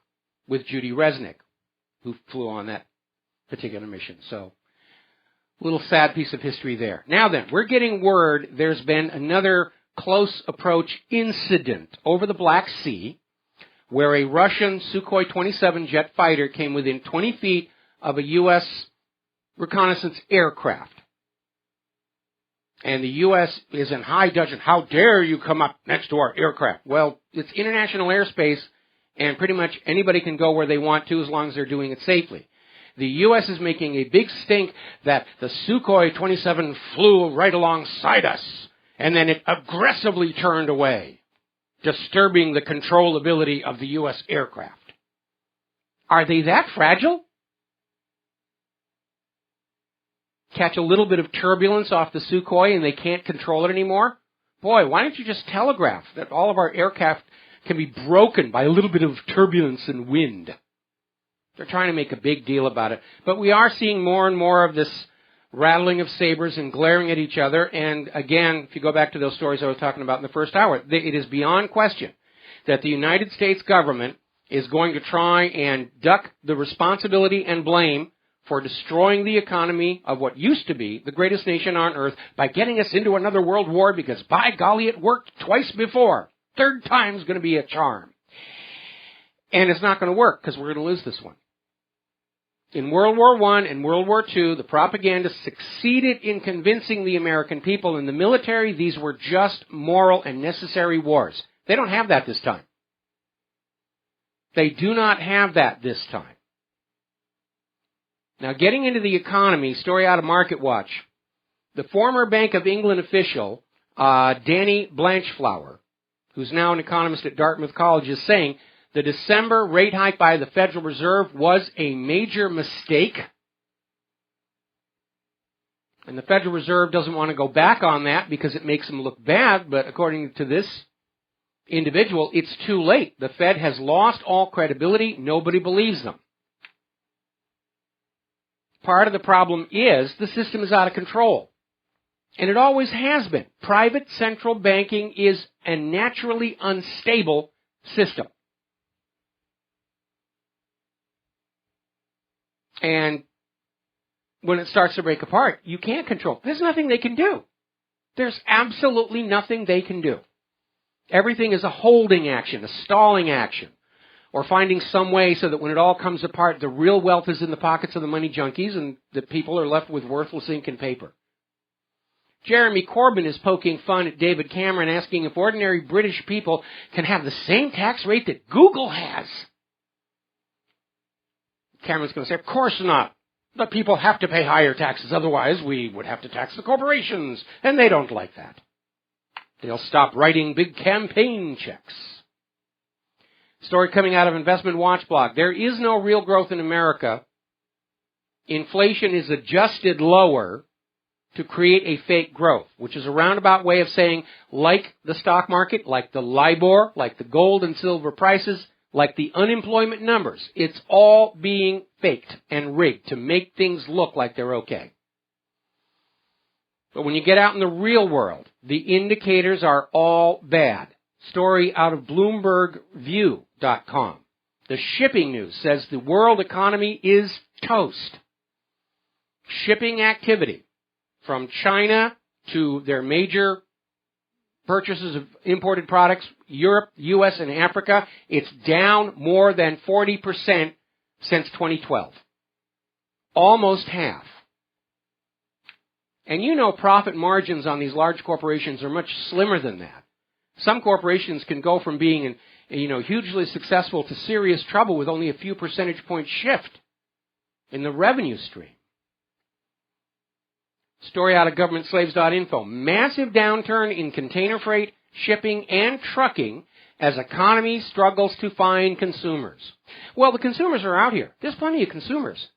with Judy Resnick, who flew on that particular mission. So, a little sad piece of history there. Now then, we're getting word there's been another close approach incident over the Black Sea, where a Russian Sukhoi 27 jet fighter came within 20 feet of a U.S. reconnaissance aircraft. And the U.S. is in high dudgeon. How dare you come up next to our aircraft? Well, it's international airspace, and pretty much anybody can go where they want to as long as they're doing it safely. The U.S. is making a big stink that the Sukhoi 27 flew right alongside us, and then it aggressively turned away, disturbing the controllability of the U.S. aircraft. Are they that fragile? Catch a little bit of turbulence off the Sukhoi and they can't control it anymore? Boy, why don't you just telegraph that all of our aircraft can be broken by a little bit of turbulence and wind? They're trying to make a big deal about it. But we are seeing more and more of this rattling of sabers and glaring at each other. And again, if you go back to those stories I was talking about in the first hour, it is beyond question that the United States government is going to try and duck the responsibility and blame for destroying the economy of what used to be the greatest nation on earth by getting us into another world war, because by golly, it worked twice before. Third time's going to be a charm. And it's not going to work because we're going to lose this one. In World War I and World War II, the propagandists succeeded in convincing the American people in the military these were just moral and necessary wars. They don't have that this time. They do not have that this time. Now, getting into the economy, story out of Market Watch. The former Bank of England official, Danny Blanchflower, who's now an economist at Dartmouth College, is saying the December rate hike by the Federal Reserve was a major mistake. And the Federal Reserve doesn't want to go back on that because it makes them look bad, but according to this individual, it's too late. The Fed has lost all credibility. Nobody believes them. part of the problem is the system is out of control. And it always has been. Private central banking is a naturally unstable system. And when it starts to break apart, you can't control. There's nothing they can do. There's absolutely nothing they can do. Everything is a holding action, a stalling action, or finding some way so that when it all comes apart, the real wealth is in the pockets of the money junkies and the people are left with worthless ink and paper. Jeremy Corbyn is poking fun at David Cameron, asking if ordinary British people can have the same tax rate that Google has. Cameron's going to say, of course not. The people have to pay higher taxes, otherwise we would have to tax the corporations, and they don't like that. They'll stop writing big campaign checks. Story coming out of Investment Watch blog. There is no real growth in America. Inflation is adjusted lower to create a fake growth, which is a roundabout way of saying, like the stock market, like the LIBOR, like the gold and silver prices, like the unemployment numbers, it's all being faked and rigged to make things look like they're okay. But when you get out in the real world, the indicators are all bad. Story out of BloombergView.com. The shipping news says the world economy is toast. Shipping activity from China to their major purchases of imported products, Europe, U.S., and Africa, it's down more than 40% since 2012. Almost half. And you know profit margins on these large corporations are much slimmer than that. Some corporations can go from being hugely successful to serious trouble with only a few percentage point shift in the revenue stream. Story out of governmentslaves.info. Massive downturn in container freight, shipping, and trucking as economy struggles to find consumers. Well, the consumers are out here. There's plenty of consumers.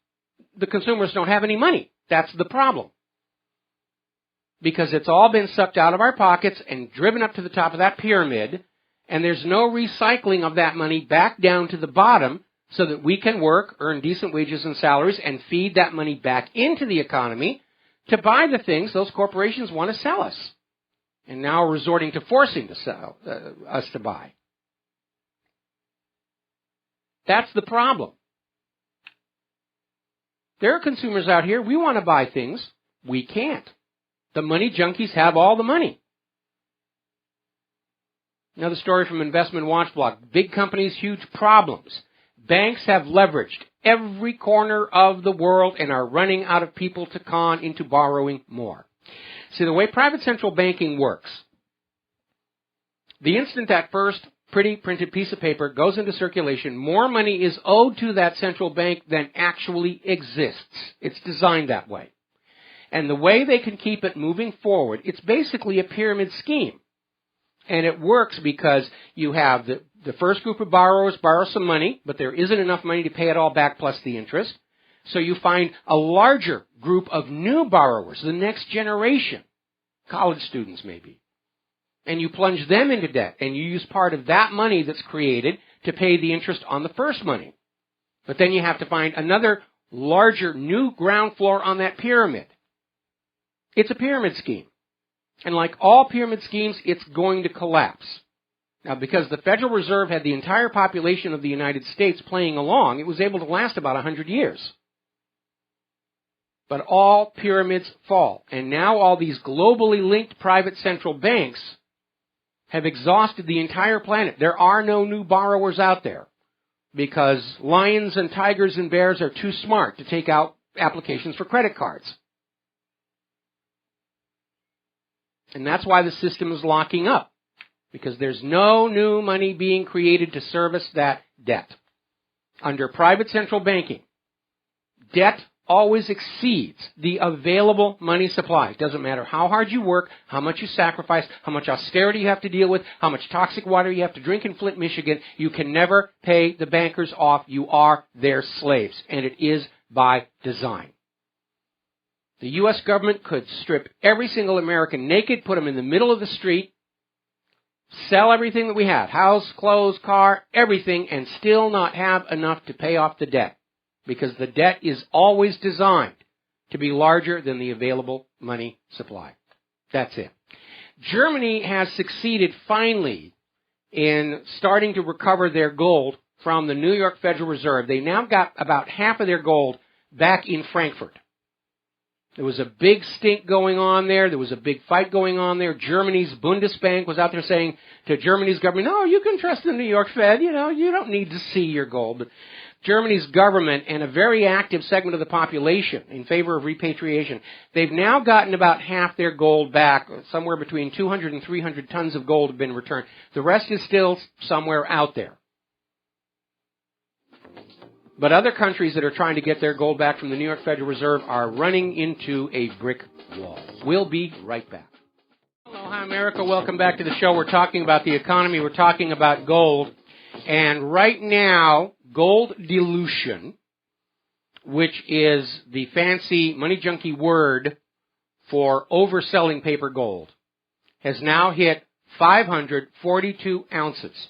The consumers don't have any money. That's the problem. Because it's all been sucked out of our pockets and driven up to the top of that pyramid, and there's no recycling of that money back down to the bottom so that we can work, earn decent wages and salaries, and feed that money back into the economy to buy the things those corporations want to sell us. And now are resorting to forcing to sell us to buy. That's the problem. There are consumers out here. We want to buy things. We can't. The money junkies have all the money. Another story from Investment Watch blog. Big companies, huge problems. Banks have leveraged every corner of the world and are running out of people to con into borrowing more. See, the way private central banking works, the instant that first pretty printed piece of paper goes into circulation, more money is owed to that central bank than actually exists. It's designed that way. And the way they can keep it moving forward, it's basically a pyramid scheme. And it works because you have the first group of borrowers borrow some money, but there isn't enough money to pay it all back plus the interest. So you find a larger group of new borrowers, the next generation, college students maybe. And you plunge them into debt, and you use part of that money that's created to pay the interest on the first money. But then you have to find another larger new ground floor on that pyramid. It's a pyramid scheme. And like all pyramid schemes, it's going to collapse. Now, because the Federal Reserve had the entire population of the United States playing along, it was able to last about 100 years. But all pyramids fall. And now all these globally linked private central banks have exhausted the entire planet. There are no new borrowers out there because lions and tigers and bears are too smart to take out applications for credit cards. And that's why the system is locking up, because there's no new money being created to service that debt. Under private central banking, debt always exceeds the available money supply. It doesn't matter how hard you work, how much you sacrifice, how much austerity you have to deal with, how much toxic water you have to drink in Flint, Michigan. You can never pay the bankers off. You are their slaves, and it is by design. The U.S. government could strip every single American naked, put them in the middle of the street, sell everything that we have, house, clothes, car, everything, and still not have enough to pay off the debt. Because the debt is always designed to be larger than the available money supply. That's it. Germany has succeeded finally in starting to recover their gold from the New York Federal Reserve. They now got about half of their gold back in Frankfurt. There was a big stink going on there. There was a big fight going on there. Germany's Bundesbank was out there saying to Germany's government, no, you can trust the New York Fed. You don't need to see your gold. But Germany's government and a very active segment of the population in favor of repatriation, they've now gotten about half their gold back. Somewhere between 200 and 300 tons of gold have been returned. The rest is still somewhere out there. But other countries that are trying to get their gold back from the New York Federal Reserve are running into a brick wall. We'll be right back. Aloha, America. Welcome back to the show. We're talking about the economy. We're talking about gold. And right now, gold dilution, which is the fancy money junkie word for overselling paper gold, has now hit 542 ounces.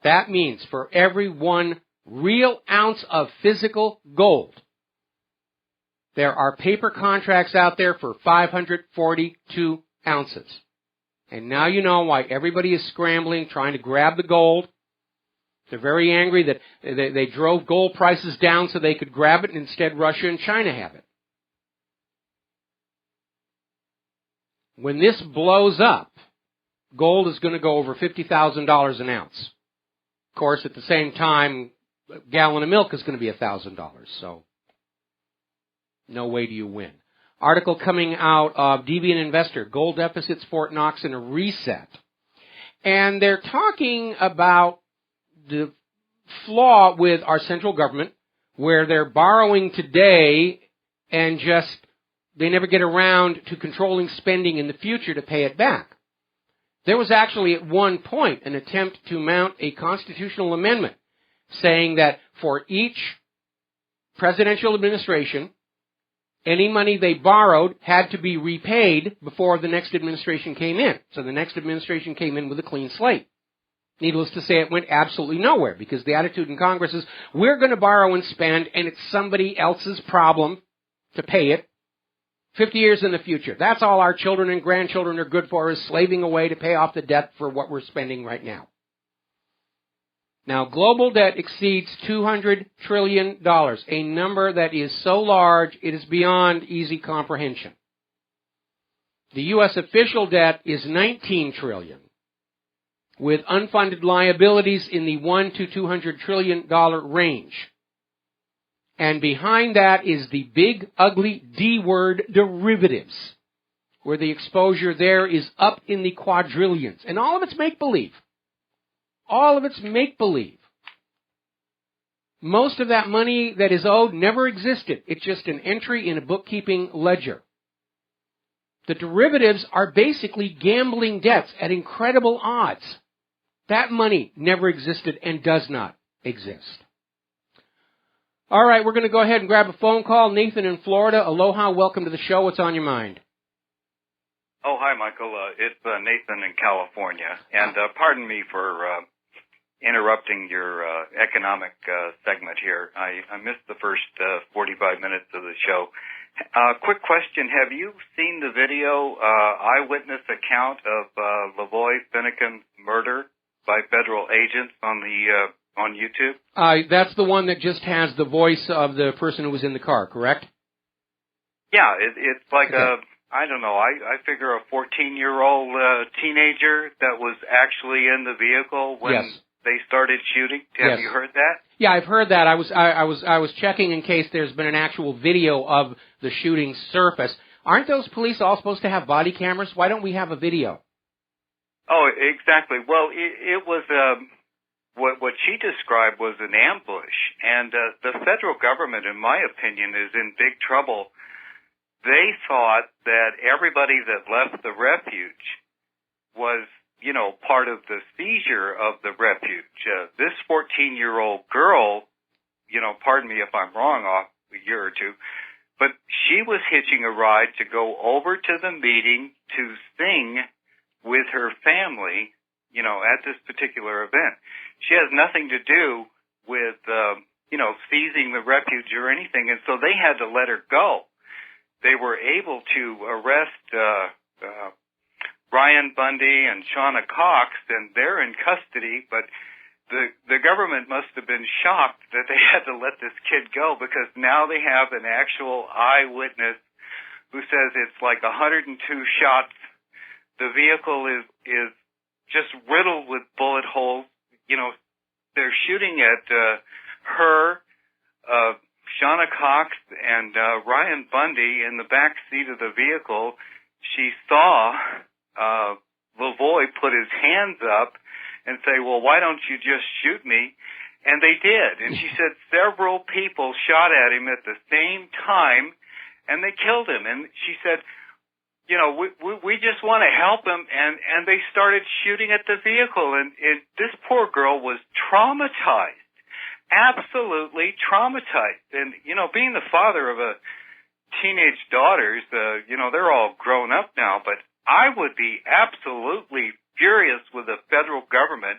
That means for every 1 real ounce of physical gold, there are paper contracts out there for 542 ounces. And now you know why everybody is scrambling, trying to grab the gold. They're very angry that they drove gold prices down so they could grab it, and instead Russia and China have it. When this blows up, gold is going to go over $50,000 an ounce. Of course, at the same time, a gallon of milk is going to be $1,000, so no way do you win. Article coming out of Deviant Investor, Gold Deficits Fort Knox in a Reset. And they're talking about the flaw with our central government, where they're borrowing today and just they never get around to controlling spending in the future to pay it back. There was actually at one point an attempt to mount a constitutional amendment saying that for each presidential administration, any money they borrowed had to be repaid before the next administration came in. So the next administration came in with a clean slate. Needless to say, it went absolutely nowhere because the attitude in Congress is, we're going to borrow and spend, and it's somebody else's problem to pay it 50 years in the future. That's all our children and grandchildren are good for, is slaving away to pay off the debt for what we're spending right now. Now, global debt exceeds $200 trillion, a number that is so large it is beyond easy comprehension. The U.S. official debt is $19 trillion, with unfunded liabilities in the $1 to $200 trillion range. And behind that is the big, ugly D word, derivatives, where the exposure there is up in the quadrillions. And all of it's make-believe. All of it's make-believe. Most of that money that is owed never existed. It's just an entry in a bookkeeping ledger. The derivatives are basically gambling debts at incredible odds. That money never existed and does not exist. All right, we're going to go ahead and grab a phone call. Nathan in Florida. Aloha, welcome to the show. What's on your mind? Oh, hi, Michael. It's Nathan in California. And pardon me for interrupting your economic segment here. I missed the first 45 minutes of the show. Quick question. Have you seen the video, eyewitness account of Lavoy Finnegan's murder by federal agents on YouTube? That's the one that just has the voice of the person who was in the car, correct? Yeah, it's like I don't know, I figure a 14-year-old teenager that was actually in the vehicle when they started shooting. Have you heard that? Yeah, I've heard that. I was checking in case there's been an actual video of the shooting surface. Aren't those police all supposed to have body cameras? Why don't we have a video? Oh, exactly. Well, it was what she described was an ambush, and the federal government, in my opinion, is in big trouble. They thought that everybody that left the refuge was, part of the seizure of the refuge. This 14-year-old girl, pardon me if I'm wrong off a year or two, but she was hitching a ride to go over to the meeting to sing with her family, at this particular event. She has nothing to do with, seizing the refuge or anything, and so they had to let her go. they were able to arrest Ryan Bundy and Shauna Cox, and they're in custody, but the government must have been shocked that they had to let this kid go, because now they have an actual eyewitness who says it's like 102 shots. The vehicle is just riddled with bullet holes. You know, they're shooting at her, Shauna Cox, and Ryan Bundy in the back seat of the vehicle. She saw Lavoie put his hands up and say, well, why don't you just shoot me? And they did. And she said several people shot at him at the same time, and they killed him. And she said, you know, we just want to help him. And they started shooting at the vehicle. And this poor girl was traumatized, absolutely traumatized. And, you know, being the father of a teenage daughters, you know, they're all grown up now, but I would be absolutely furious with the federal government.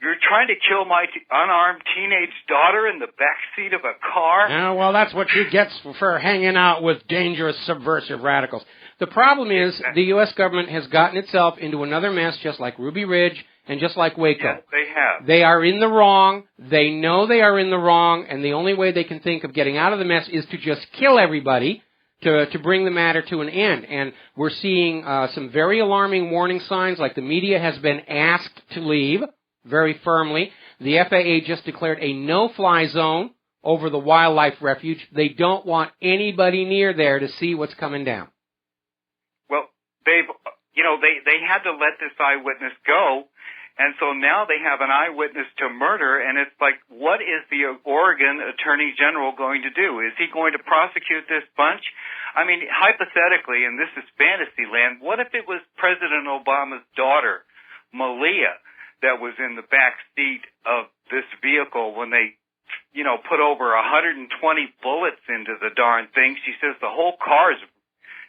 You're trying to kill my unarmed teenage daughter in the backseat of a car? Yeah, well, that's what she gets for hanging out with dangerous subversive radicals. The problem is the U.S. government has gotten itself into another mess, just like Ruby Ridge and just like Waco. Yes, they have. They are in the wrong. They know they are in the wrong, and the only way they can think of getting out of the mess is to just kill everybody to bring the matter to an end. And we're seeing some very alarming warning signs, like the media has been asked to leave very firmly. The FAA just declared a no-fly zone over the wildlife refuge. They don't want anybody near there to see what's coming down. Well, they had to let this eyewitness go, and so now they have an eyewitness to murder, and it's like, what is the Oregon Attorney General going to do? Is he going to prosecute this bunch? I mean, hypothetically, and this is fantasy land, what if it was President Obama's daughter, Malia, that was in the back seat of this vehicle when they, you know, put over 120 bullets into the darn thing? She says the whole car's,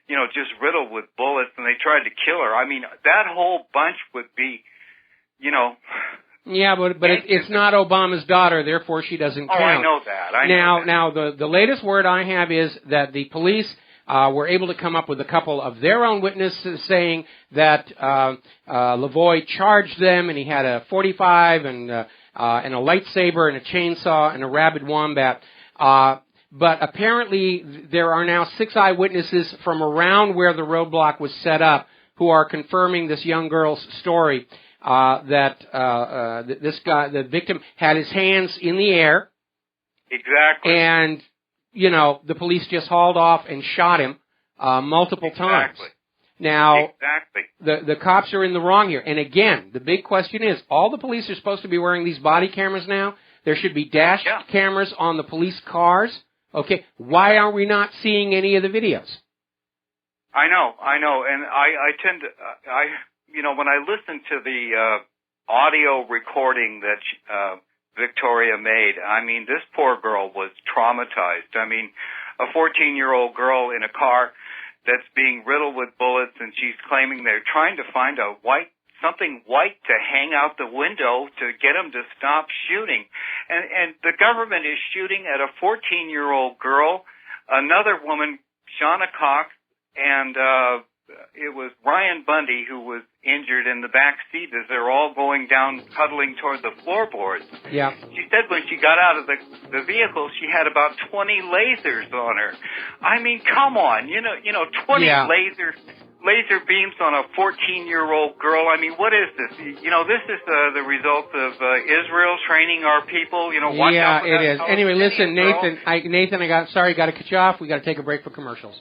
you know, just riddled with bullets, and they tried to kill her. I mean, that whole bunch would be, you know. Yeah, but it's not Obama's daughter, therefore she doesn't count. Oh, I know that. Now, the latest word I have is that the police were able to come up with a couple of their own witnesses saying that Lavoie charged them, and he had a .45 and a lightsaber and a chainsaw and a rabid wombat. But apparently there are now 6 eyewitnesses from around where the roadblock was set up who are confirming this young girl's story, that this guy, the victim, had his hands in the air. Exactly. And, you know, the police just hauled off and shot him multiple times. Now, the cops are in the wrong here. And again, the big question is, all the police are supposed to be wearing these body cameras now. There should be dash cameras on the police cars. Okay, why are we not seeing any of the videos? I know, and I tend to, you know, when I listen to the audio recording that Victoria made, I mean, this poor girl was traumatized. I mean, a 14-year-old girl in a car that's being riddled with bullets, and she's claiming they're trying to find something white to hang out the window to get them to stop shooting. And the government is shooting at a 14-year-old girl, another woman, Shauna Cox, and it was Ryan Bundy who was injured in the back seat as they're all going down, huddling toward the floorboards. Yeah. She said when she got out of the vehicle, she had about 20 lasers on her. I mean, come on, you know, 20 laser beams on a 14-year-old girl. I mean, what is this? You know, this is the result of Israel training our people. You know, watch out for it that is. Anyway, listen, Nathan, got to cut you off. We got to take a break for commercials.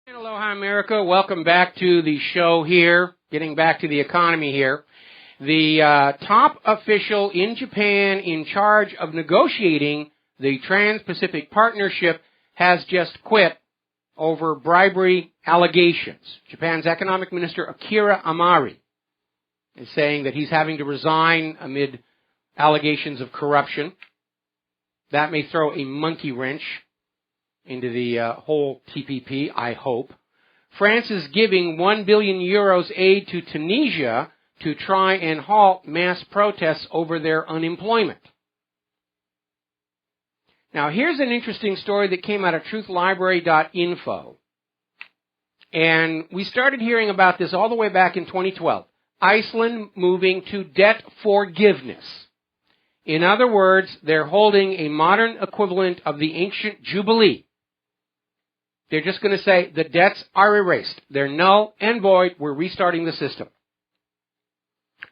Aloha, America. Welcome back to the show here. Getting back to the economy here. The top official in Japan in charge of negotiating the Trans-Pacific Partnership has just quit over bribery allegations. Japan's economic minister, Akira Amari, is saying that he's having to resign amid allegations of corruption. That may throw a monkey wrench into the whole TPP, I hope. France is giving 1 billion euros aid to Tunisia to try and halt mass protests over their unemployment. Now, here's an interesting story that came out of truthlibrary.info. And we started hearing about this all the way back in 2012. Iceland moving to debt forgiveness. In other words, they're holding a modern equivalent of the ancient Jubilee. They're just going to say the debts are erased. They're null and void. We're restarting the system.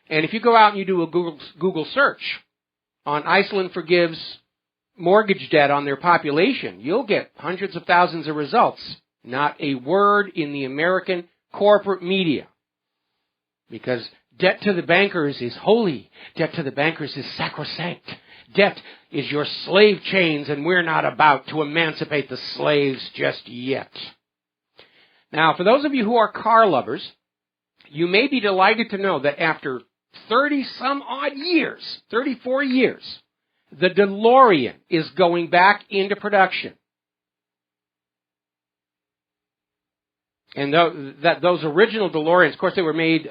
And if you go out and you do a Google search on Iceland forgives mortgage debt on their population, you'll get hundreds of thousands of results. Not a word in the American corporate media. Because debt to the bankers is holy. Debt to the bankers is sacrosanct. Debt is your slave chains, and we're not about to emancipate the slaves just yet. Now, for those of you who are car lovers, you may be delighted to know that after 30-some-odd years, 34 years, the DeLorean is going back into production. And those original DeLoreans, of course, they were made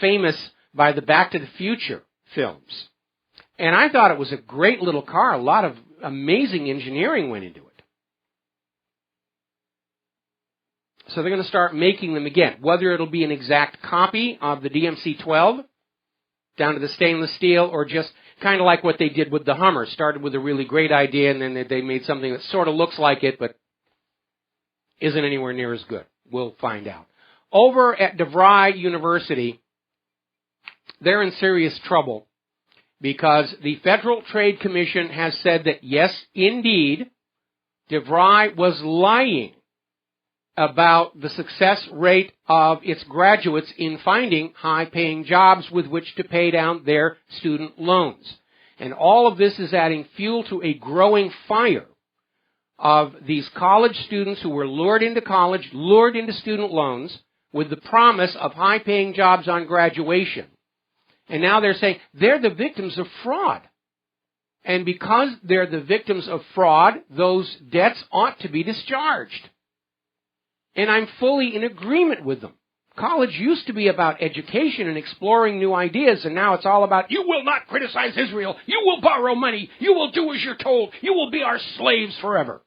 famous by the Back to the Future films. And I thought it was a great little car. A lot of amazing engineering went into it. So they're going to start making them again. Whether it'll be an exact copy of the DMC-12, down to the stainless steel, or just kind of like what they did with the Hummer. Started with a really great idea, and then they made something that sort of looks like it, but isn't anywhere near as good. We'll find out. Over at DeVry University, they're in serious trouble because the Federal Trade Commission has said that, yes, indeed, DeVry was lying about the success rate of its graduates in finding high-paying jobs with which to pay down their student loans. And all of this is adding fuel to a growing fire of these college students who were lured into college, lured into student loans with the promise of high-paying jobs on graduation. And now they're saying they're the victims of fraud. And because they're the victims of fraud, those debts ought to be discharged. And I'm fully in agreement with them. College used to be about education and exploring new ideas, and now it's all about, you will not criticize Israel, you will borrow money, you will do as you're told, you will be our slaves forever.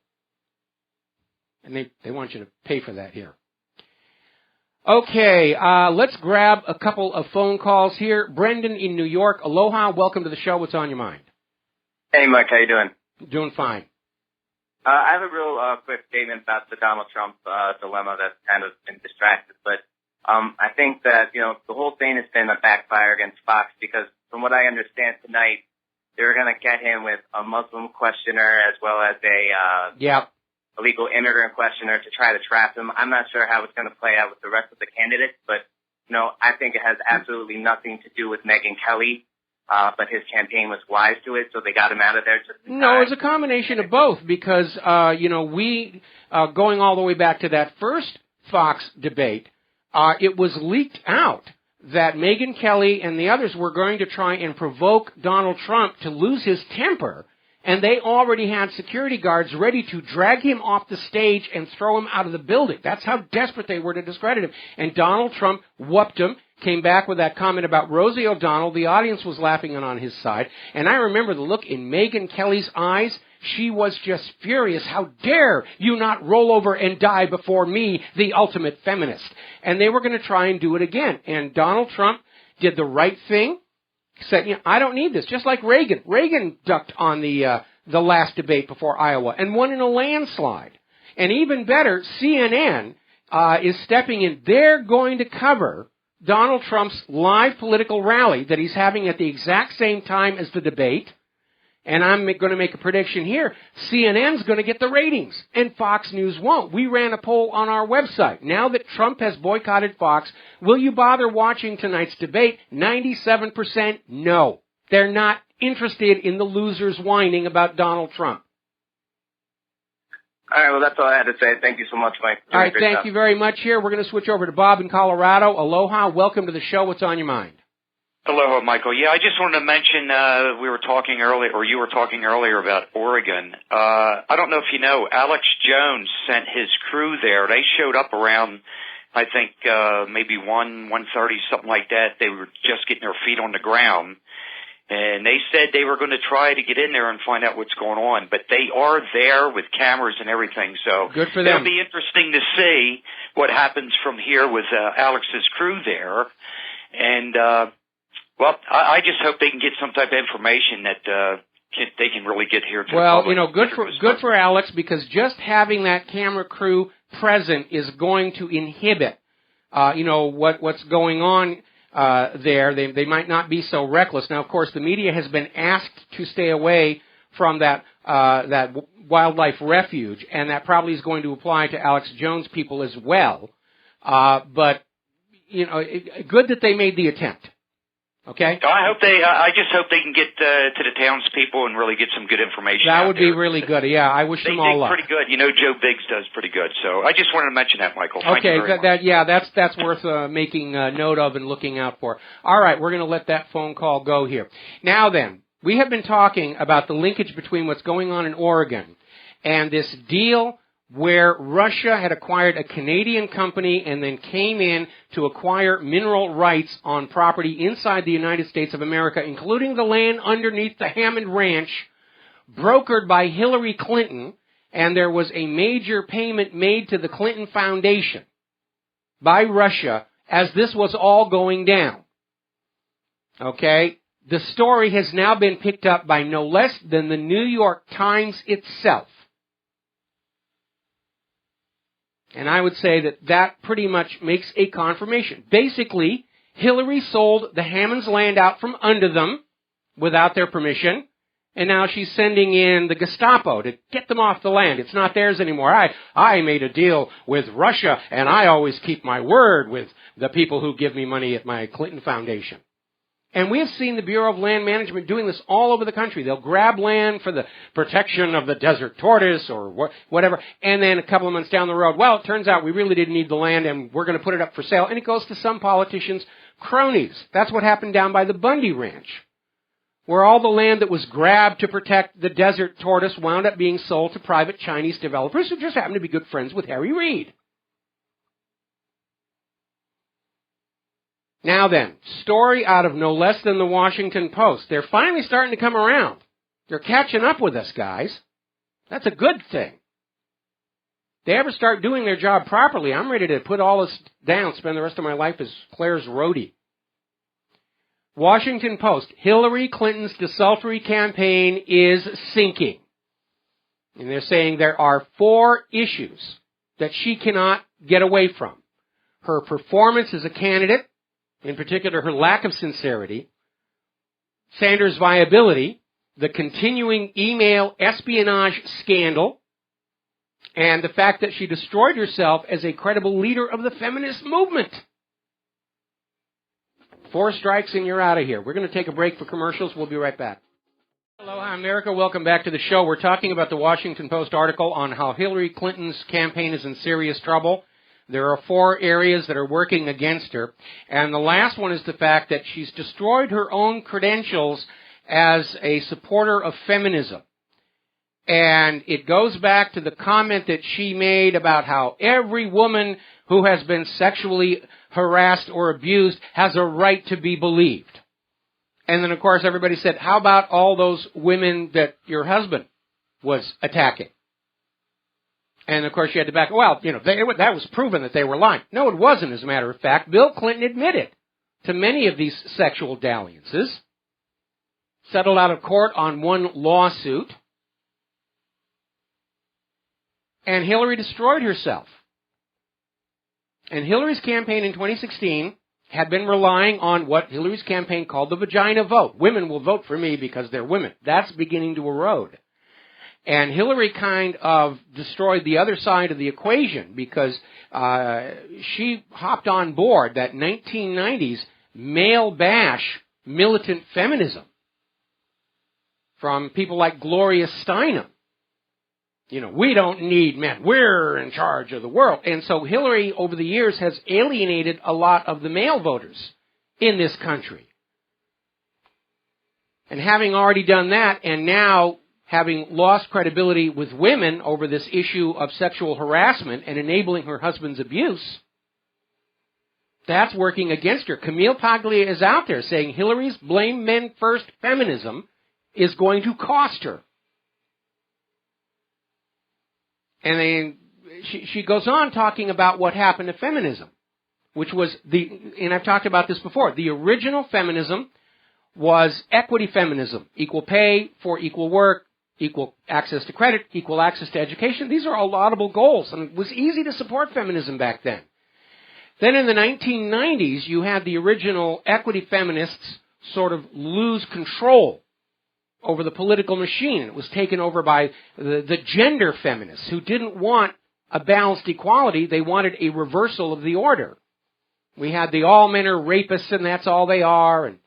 And they want you to pay for that here. Okay, let's grab a couple of phone calls here. Brendan in New York, aloha, welcome to the show. What's on your mind? Hey, Mike, how you doing? Doing fine. I have a real quick statement about the Donald Trump dilemma that's kind of been distracted, but I think that, you know, the whole thing has been a backfire against Fox because from what I understand tonight, they're going to get him with a Muslim questioner as well as a illegal immigrant questioner to try to trap him. I'm not sure how it's going to play out with the rest of the candidates, but, you know, I think it has absolutely nothing to do with Megyn Kelly. But his campaign was wise to it, so they got him out of there just in time. No, it's a combination of both because, you know, we, going all the way back to that first Fox debate, it was leaked out that Megyn Kelly and the others were going to try and provoke Donald Trump to lose his temper, and they already had security guards ready to drag him off the stage and throw him out of the building. That's how desperate they were to discredit him. And Donald Trump whooped him, came back with that comment about Rosie O'Donnell. The audience was laughing on his side. And I remember the look in Megyn Kelly's eyes. She was just furious. How dare you not roll over and die before me, the ultimate feminist. And they were going to try and do it again. And Donald Trump did the right thing. Said, you know, I don't need this. Just like Reagan. Reagan ducked on the last debate before Iowa and won in a landslide. And even better, CNN is stepping in. They're going to cover Donald Trump's live political rally that he's having at the exact same time as the debate. And I'm going to make a prediction here. CNN's going to get the ratings, and Fox News won't. We ran a poll on our website. Now that Trump has boycotted Fox, will you bother watching tonight's debate? 97% no. They're not interested in the losers whining about Donald Trump. All right, well, that's all I had to say. Thank you so much, Mike. All right, thank you very much here. We're going to switch over to Bob in Colorado. Aloha, welcome to the show. What's on your mind? Aloha, Michael. Yeah, I just wanted to mention we were talking earlier, or you were talking earlier about Oregon. I don't know if you know, Alex Jones sent his crew there. They showed up around, I think, maybe 1:30, something like that. They were just getting their feet on the ground. And they said they were going to try to get in there and find out what's going on. But they are there with cameras and everything. So good for them. It'll be interesting to see what happens from here with Alex's crew there. And, well, I just hope they can get some type of information that they can really get here to the public. Good for Alex, because just having that camera crew present is going to inhibit, what's going on there. They might not be so reckless. Now, of course, the media has been asked to stay away from that wildlife refuge, and that probably is going to apply to Alex Jones' people as well. But good that they made the attempt. Okay. I just hope they can get to the townspeople and really get some good information. That would be really good. Yeah, I wish them all luck. They dig pretty good. Joe Biggs does pretty good. So I just wanted to mention that, Michael. Thank you very much. That's worth making note of and looking out for. All right, we're going to let that phone call go here. Now then, we have been talking about the linkage between what's going on in Oregon and this deal where Russia had acquired a Canadian company and then came in to acquire mineral rights on property inside the United States of America, including the land underneath the Hammond Ranch, brokered by Hillary Clinton, and there was a major payment made to the Clinton Foundation by Russia as this was all going down. Okay? The story has now been picked up by no less than the New York Times itself. And I would say that pretty much makes a confirmation. Basically, Hillary sold the Hammonds' land out from under them without their permission, and now she's sending in the Gestapo to get them off the land. It's not theirs anymore. I made a deal with Russia, and I always keep my word with the people who give me money at my Clinton Foundation. And we have seen the Bureau of Land Management doing this all over the country. They'll grab land for the protection of the desert tortoise or whatever, and then a couple of months down the road, well, it turns out we really didn't need the land and we're going to put it up for sale. And it goes to some politicians' cronies. That's what happened down by the Bundy Ranch, where all the land that was grabbed to protect the desert tortoise wound up being sold to private Chinese developers who just happened to be good friends with Harry Reid. Now then, story out of no less than the Washington Post. They're finally starting to come around. They're catching up with us, guys. That's a good thing. If they ever start doing their job properly, I'm ready to put all this down, spend the rest of my life as Claire's roadie. Washington Post, Hillary Clinton's desultory campaign is sinking. And they're saying there are 4 issues that she cannot get away from. Her performance as a candidate, in particular her lack of sincerity, Sanders' viability, the continuing email espionage scandal, and the fact that she destroyed herself as a credible leader of the feminist movement. 4 strikes and you're out of here. We're going to take a break for commercials. We'll be right back. Aloha, America. Welcome back to the show. We're talking about the Washington Post article on how Hillary Clinton's campaign is in serious trouble. There are 4 areas that are working against her. And the last one is the fact that she's destroyed her own credentials as a supporter of feminism. And it goes back to the comment that she made about how every woman who has been sexually harassed or abused has a right to be believed. And then, of course, everybody said, how about all those women that your husband was attacking? And, of course, you had to back, that was proven that they were lying. No, it wasn't, as a matter of fact. Bill Clinton admitted to many of these sexual dalliances, settled out of court on 1 lawsuit, and Hillary destroyed herself. And Hillary's campaign in 2016 had been relying on what Hillary's campaign called the vagina vote. Women will vote for me because they're women. That's beginning to erode. And Hillary kind of destroyed the other side of the equation because she hopped on board that 1990s male bash militant feminism from people like Gloria Steinem. We don't need men. We're in charge of the world. And so Hillary, over the years, has alienated a lot of the male voters in this country. And having already done that, and now having lost credibility with women over this issue of sexual harassment and enabling her husband's abuse, That's working against her. Camille Paglia is out there saying Hillary's blame men first feminism is going to cost her. And then she goes on talking about what happened to feminism, which was and I've talked about this before, the original feminism was equity feminism, equal pay for equal work, equal access to credit, equal access to education. These are all laudable goals, and it was easy to support feminism back then. Then in the 1990s, you had the original equity feminists sort of lose control over the political machine. It was taken over by the gender feminists who didn't want a balanced equality. They wanted a reversal of the order. We had the all men are rapists and that's all they are, and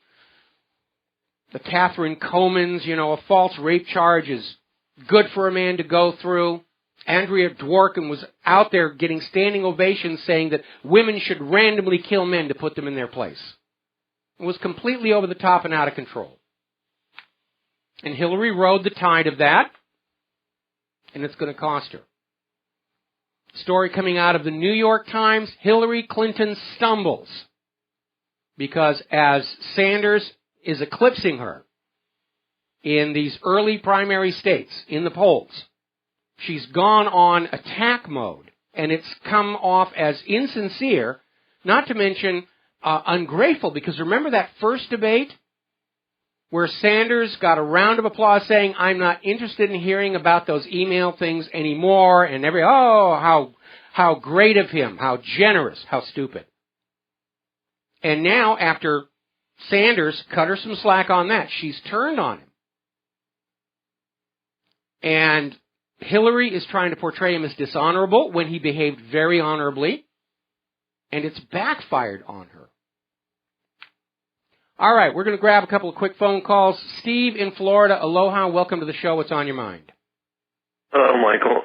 the Catherine Comans, a false rape charge is good for a man to go through. Andrea Dworkin was out there getting standing ovations saying that women should randomly kill men to put them in their place. It was completely over the top and out of control. And Hillary rode the tide of that, and it's going to cost her. Story coming out of the New York Times, Hillary Clinton stumbles because as Sanders is eclipsing her in these early primary states in the polls, she's gone on attack mode, and it's come off as insincere, not to mention ungrateful, because remember that first debate where Sanders got a round of applause saying, I'm not interested in hearing about those email things anymore, and how great of him, how generous, how stupid. And now, after Sanders cut her some slack on that, she's turned on him. And Hillary is trying to portray him as dishonorable when he behaved very honorably, and it's backfired on her. All right, we're going to grab a couple of quick phone calls. Steve in Florida, aloha, welcome to the show. What's on your mind? Hello, Michael.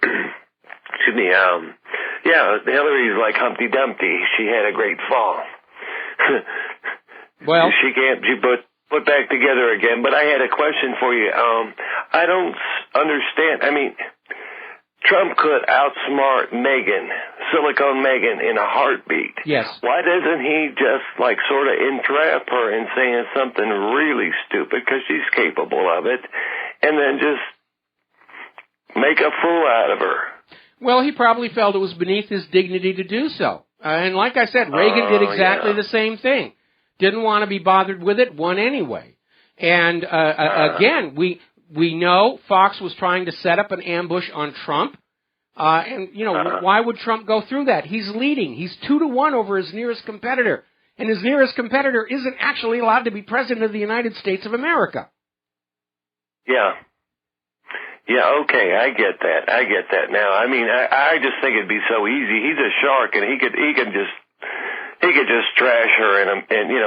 Excuse me. Yeah, Hillary's like Humpty Dumpty. She had a great fall. Well, she can't be put back together again. But I had a question for you. I don't understand. I mean, Trump could outsmart Silicon Megan in a heartbeat. Yes. Why doesn't he just sort of entrap her in saying something really stupid, because she's capable of it, and then just make a fool out of her? Well, he probably felt it was beneath his dignity to do so. And like I said, Reagan did exactly the same thing. Didn't want to be bothered with it, won anyway. And again, we know Fox was trying to set up an ambush on Trump. Why would Trump go through that? He's leading. He's 2-1 over his nearest competitor. And his nearest competitor isn't actually allowed to be president of the United States of America. Yeah. Yeah, okay, I get that now. I mean, I just think it'd be so easy. He's a shark, and he could just trash her and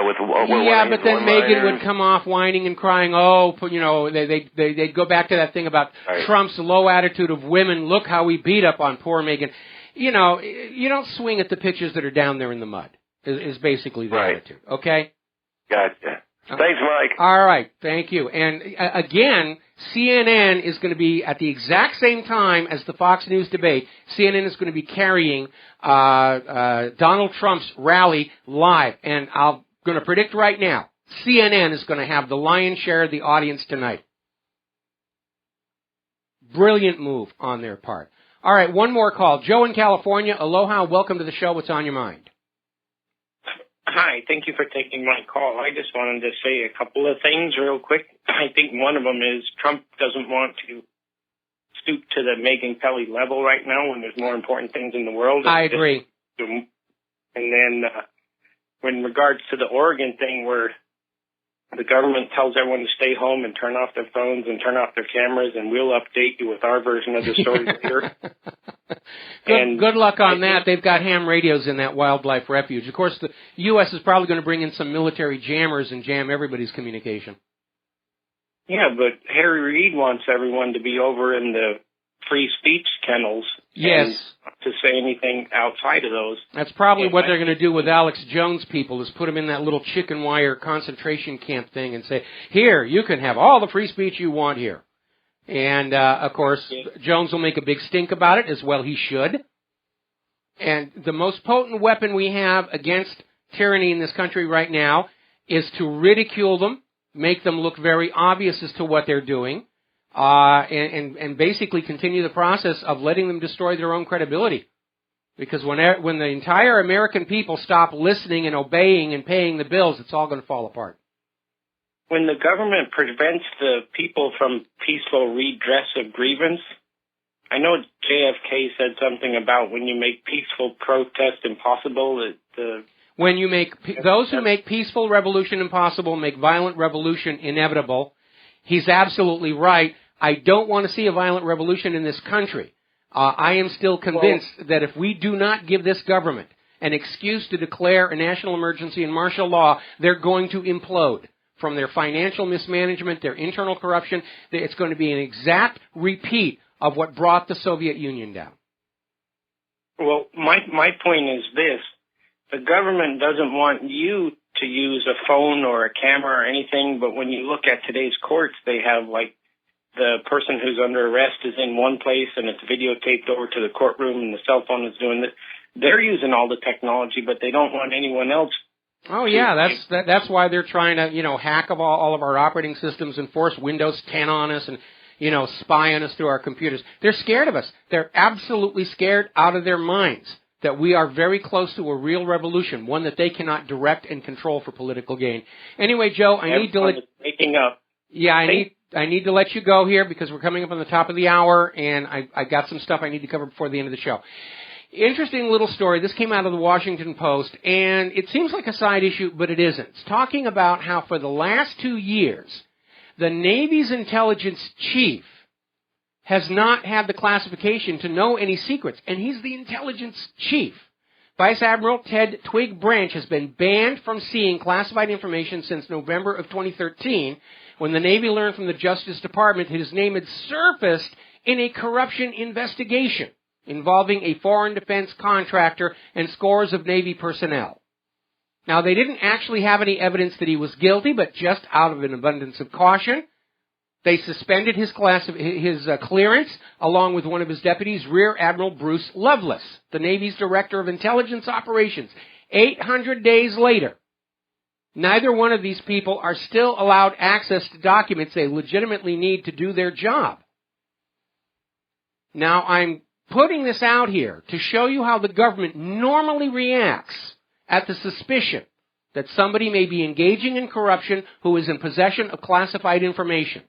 with but then Megan would come off whining and crying. They'd go back to that thing about Trump's low attitude of women. Look how we beat up on poor Megan. You don't swing at the pitches that are down there in the mud. Is basically the attitude. Okay. Gotcha. Thanks, Mike. All right, thank you. And again, CNN is going to be at the exact same time as the Fox News debate. CNN is going to be carrying Donald Trump's rally live, and I'm going to predict right now, CNN is going to have the lion's share of the audience tonight. Brilliant move on their part. All right, one more call. Joe in California, aloha, welcome to the show. What's on your mind? Hi, thank you for taking my call. I just wanted to say a couple of things real quick. I think one of them is Trump doesn't want to stoop to the Megyn Kelly level right now when there's more important things in the world. I agree. And then in regards to the Oregon thing where the government tells everyone to stay home and turn off their phones and turn off their cameras, and we'll update you with our version of the story later. Good luck on that. They've got ham radios in that wildlife refuge. Of course, the U.S. is probably going to bring in some military jammers and jam everybody's communication. Yeah, but Harry Reid wants everyone to be over in the free speech kennels. Yes. To say anything outside of those. That's probably what they're going to do with Alex Jones people, is put them in that little chicken wire concentration camp thing and say, here, you can have all the free speech you want here. And, of course, Jones will make a big stink about it, as well he should. And the most potent weapon we have against tyranny in this country right now is to ridicule them, make them look very obvious as to what they're doing, and basically continue the process of letting them destroy their own credibility. Because when the entire American people stop listening and obeying and paying the bills, it's all going to fall apart. When the government prevents the people from peaceful redress of grievance, I know JFK said something about when you make peaceful protest impossible. When you make those who make peaceful revolution impossible make violent revolution inevitable, he's absolutely right. I don't want to see a violent revolution in this country. I am still convinced that if we do not give this government an excuse to declare a national emergency and martial law, they're going to implode. From their financial mismanagement, their internal corruption, it's going to be an exact repeat of what brought the Soviet Union down. Well, my point is this. The government doesn't want you to use a phone or a camera or anything, but when you look at today's courts, they have, like, the person who's under arrest is in one place and it's videotaped over to the courtroom and the cell phone is doing it. They're using all the technology, but they don't want anyone else. Oh yeah, that's why they're trying to, hack all of our operating systems and force Windows 10 on us and, spy on us through our computers. They're scared of us. They're absolutely scared out of their minds that we are very close to a real revolution, one that they cannot direct and control for political gain. Anyway, Joe, I need to waking up. Yeah, I need to let you go here because we're coming up on the top of the hour and I got some stuff I need to cover before the end of the show. Interesting little story. This came out of the Washington Post, and it seems like a side issue, but it isn't. It's talking about how for the last 2 years, the Navy's intelligence chief has not had the classification to know any secrets, and he's the intelligence chief. Vice Admiral Ted Twigg Branch has been banned from seeing classified information since November of 2013, when the Navy learned from the Justice Department his name had surfaced in a corruption investigation involving a foreign defense contractor and scores of Navy personnel. Now, they didn't actually have any evidence that he was guilty, but just out of an abundance of caution, they suspended his clearance along with one of his deputies, Rear Admiral Bruce Lovelace, the Navy's Director of Intelligence Operations. 800 days later, neither one of these people are still allowed access to documents they legitimately need to do their job. Now, I'm putting this out here to show you how the government normally reacts at the suspicion that somebody may be engaging in corruption who is in possession of classified information.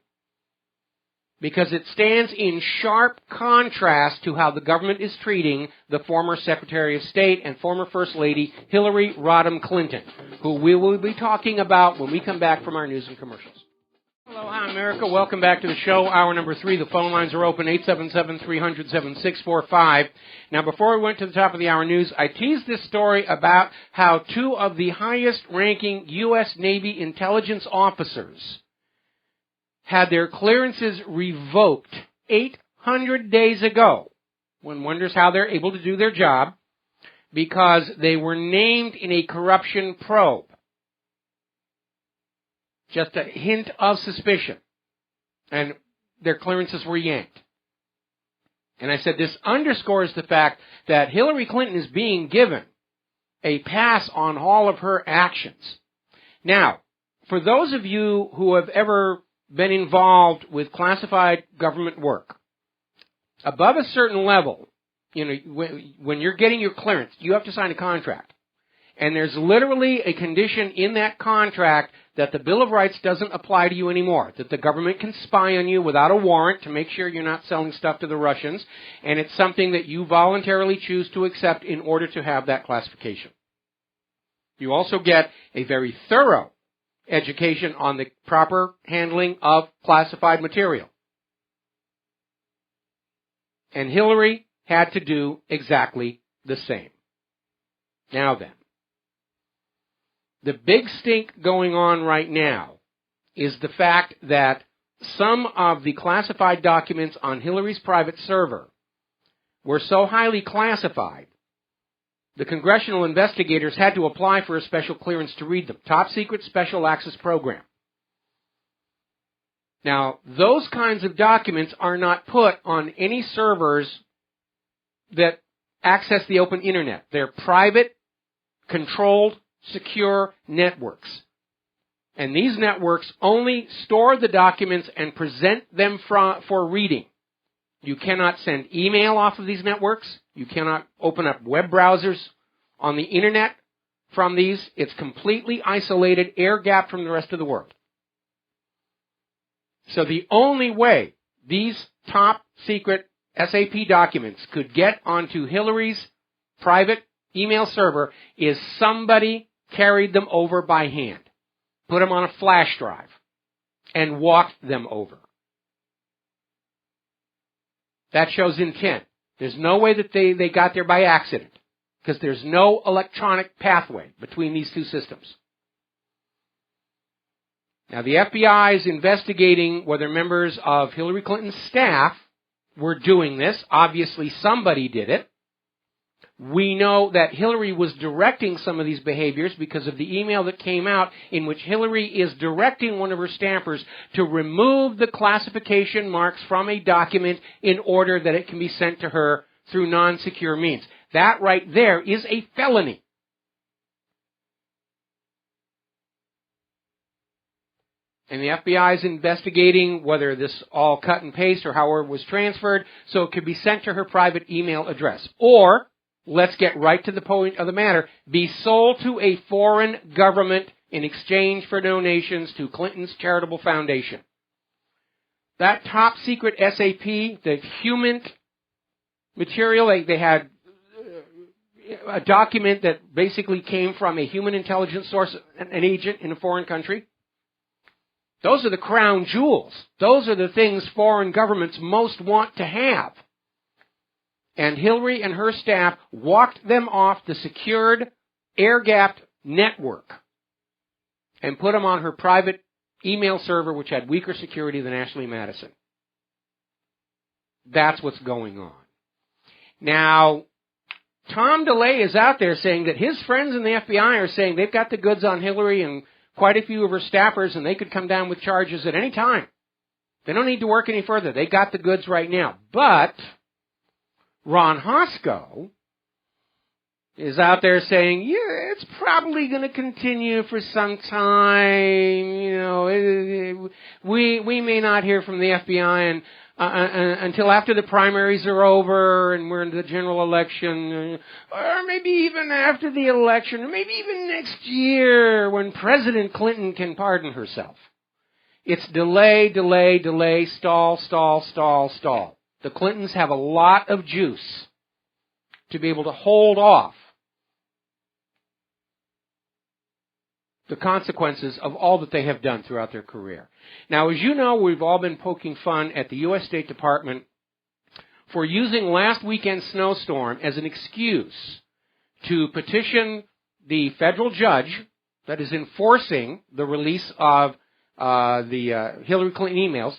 Because it stands in sharp contrast to how the government is treating the former Secretary of State and former First Lady Hillary Rodham Clinton, who we will be talking about when we come back from our news and commercials. Hello, hi, America. Welcome back to the show. Hour number 3. The phone lines are open, 877-300-7645. Now, before we went to the top of the hour news, I teased this story about how 2 of the highest-ranking U.S. Navy intelligence officers had their clearances revoked 800 days ago. One wonders how they're able to do their job because they were named in a corruption probe. Just a hint of suspicion. And their clearances were yanked. And I said this underscores the fact that Hillary Clinton is being given a pass on all of her actions. Now, for those of you who have ever been involved with classified government work, above a certain level, when you're getting your clearance, you have to sign a contract. And there's literally a condition in that contract that the Bill of Rights doesn't apply to you anymore, that the government can spy on you without a warrant to make sure you're not selling stuff to the Russians, and it's something that you voluntarily choose to accept in order to have that classification. You also get a very thorough education on the proper handling of classified material. And Hillary had to do exactly the same. Now then, the big stink going on right now is the fact that some of the classified documents on Hillary's private server were so highly classified, the congressional investigators had to apply for a special clearance to read them. Top secret special access program. Now, those kinds of documents are not put on any servers that access the open internet. They're private, controlled, secure networks. And these networks only store the documents and present them for reading. You cannot send email off of these networks. You cannot open up web browsers on the internet from these. It's completely isolated, air-gapped from the rest of the world. So the only way these top secret SAP documents could get onto Hillary's private email server is somebody carried them over by hand, put them on a flash drive, and walked them over. That shows intent. There's no way that they got there by accident, because there's no electronic pathway between these two systems. Now, the FBI is investigating whether members of Hillary Clinton's staff were doing this. Obviously, somebody did it. We know that Hillary was directing some of these behaviors because of the email that came out in which Hillary is directing one of her staffers to remove the classification marks from a document in order that it can be sent to her through non-secure means. That right there is a felony. And the FBI is investigating whether this all cut and paste or however it was transferred so it could be sent to her private email address. Or, let's get right to the point of the matter, be sold to a foreign government in exchange for donations to Clinton's charitable foundation. That top secret SAP, the human material, they had a document that basically came from a human intelligence source, an agent in a foreign country. Those are the crown jewels. Those are the things foreign governments most want to have. And Hillary and her staff walked them off the secured, air-gapped network and put them on her private email server, which had weaker security than Ashley Madison. That's what's going on. Now, Tom DeLay is out there saying that his friends in the FBI are saying they've got the goods on Hillary and quite a few of her staffers, and they could come down with charges at any time. They don't need to work any further. They got the goods right now. But Ron Hosko is out there saying, yeah, it's probably going to continue for some time. You know, we may not hear from the FBI until after the primaries are over and we're in the general election, or maybe even after the election, or maybe even next year when President Clinton can pardon herself. It's delay, delay, delay, stall, stall, stall, stall. The Clintons have a lot of juice to be able to hold off the consequences of all that they have done throughout their career. Now, as you know, we've all been poking fun at the U.S. State Department for using last weekend's snowstorm as an excuse to petition the federal judge that is enforcing the release of the Hillary Clinton emails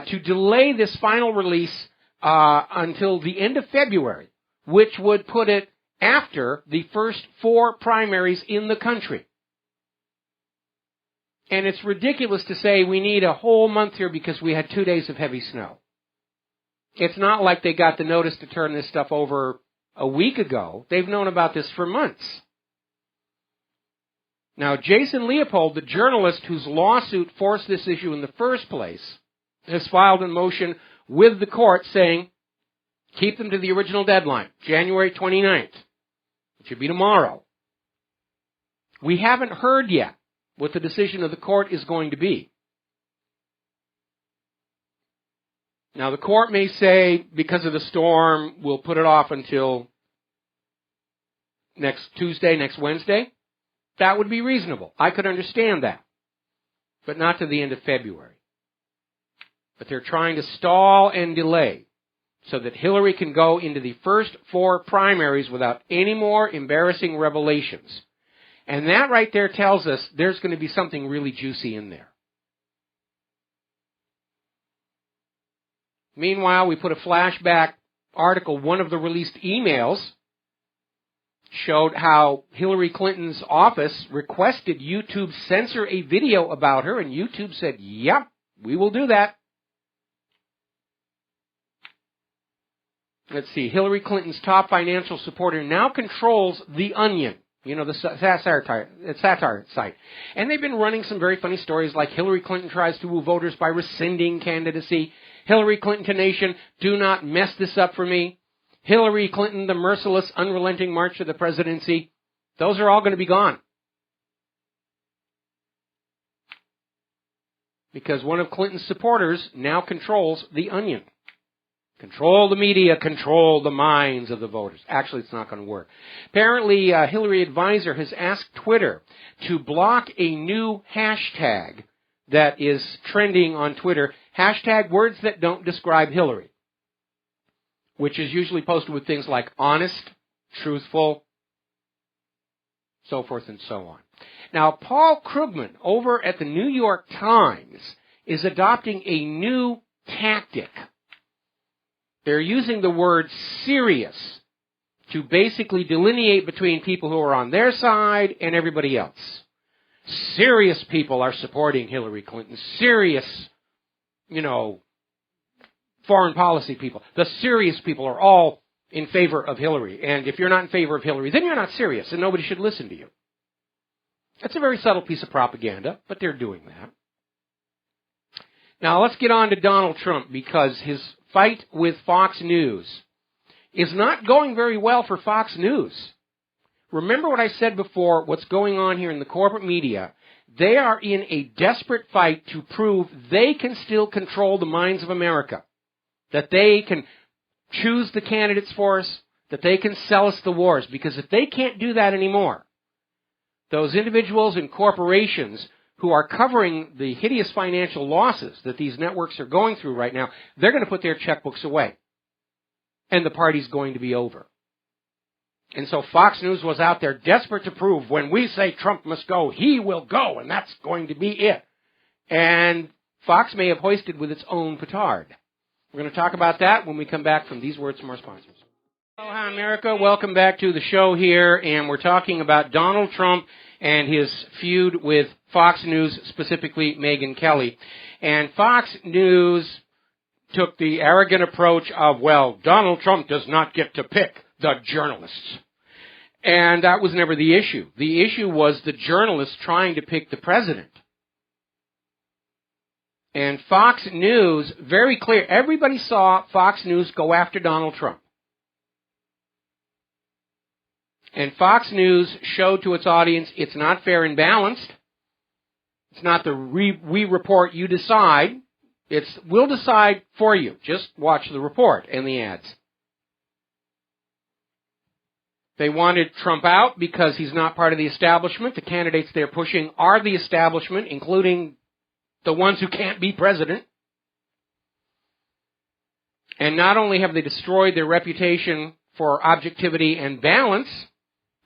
to delay this final release until the end of February, which would put it after the first 4 primaries in the country. And it's ridiculous to say we need a whole month here because we had 2 days of heavy snow. It's not like they got the notice to turn this stuff over a week ago. They've known about this for months. Now, Jason Leopold, the journalist whose lawsuit forced this issue in the first place, has filed a motion with the court saying, keep them to the original deadline, January 29th. It should be tomorrow. We haven't heard yet what the decision of the court is going to be. Now, the court may say, because of the storm, we'll put it off until next Tuesday, next Wednesday. That would be reasonable. I could understand that. But not to the end of February. But they're trying to stall and delay so that Hillary can go into the first 4 primaries without any more embarrassing revelations. And that right there tells us there's going to be something really juicy in there. Meanwhile, we put a flashback article. One of the released emails showed how Hillary Clinton's office requested YouTube censor a video about her, and YouTube said, yep, we will do that. let's see, Hillary Clinton's top financial supporter now controls The Onion, the satire site. And they've been running some very funny stories like Hillary Clinton tries to woo voters by rescinding candidacy. Hillary Clinton to Nation, do not mess this up for me. Hillary Clinton, the merciless, unrelenting march to the presidency. Those are all going to be gone. Because one of Clinton's supporters now controls The Onion. Control the media, control the minds of the voters. Actually, it's not going to work. Apparently, Hillary advisor has asked Twitter to block a new hashtag that is trending on Twitter. Hashtag words that don't describe Hillary, which is usually posted with things like honest, truthful, so forth and so on. Now, Paul Krugman over at the New York Times is adopting a new tactic. They're using the word serious to basically delineate between people who are on their side and everybody else. Serious people are supporting Hillary Clinton. Serious, foreign policy people. The serious people are all in favor of Hillary. And if you're not in favor of Hillary, then you're not serious and nobody should listen to you. That's a very subtle piece of propaganda, but they're doing that. Now let's get on to Donald Trump, because his fight with Fox News is not going very well for Fox News. Remember what I said before, what's going on here in the corporate media. They are in a desperate fight to prove they can still control the minds of America, that they can choose the candidates for us, that they can sell us the wars. Because if they can't do that anymore, those individuals and corporations who are covering the hideous financial losses that these networks are going through right now, they're going to put their checkbooks away. And the party's going to be over. And so Fox News was out there desperate to prove, when we say Trump must go, he will go, and that's going to be it. And Fox may have hoisted with its own petard. We're going to talk about that when we come back from these words from our sponsors. Aloha, America. Welcome back to the show here, and we're talking about Donald Trump and his feud with Fox News, specifically Megyn Kelly. And Fox News took the arrogant approach of, well, Donald Trump does not get to pick the journalists. And that was never the issue. The issue was the journalists trying to pick the president. And Fox News, very clear, everybody saw Fox News go after Donald Trump. And Fox News showed to its audience it's not fair and balanced. It's not the we report, you decide. It's we'll decide for you. Just watch the report and the ads. They wanted Trump out because he's not part of the establishment. The candidates they're pushing are the establishment, including the ones who can't be president. And not only have they destroyed their reputation for objectivity and balance,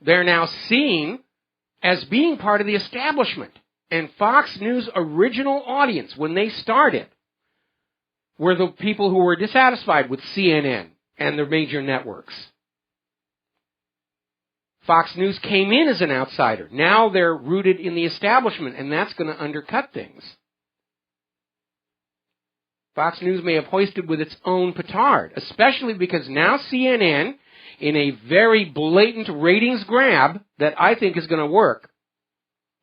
they're now seen as being part of the establishment. And Fox News' original audience, when they started, were the people who were dissatisfied with CNN and the major networks. Fox News came in as an outsider. Now they're rooted in the establishment, and that's going to undercut things. Fox News may have hoisted with its own petard, especially because now CNN, in a very blatant ratings grab that I think is going to work,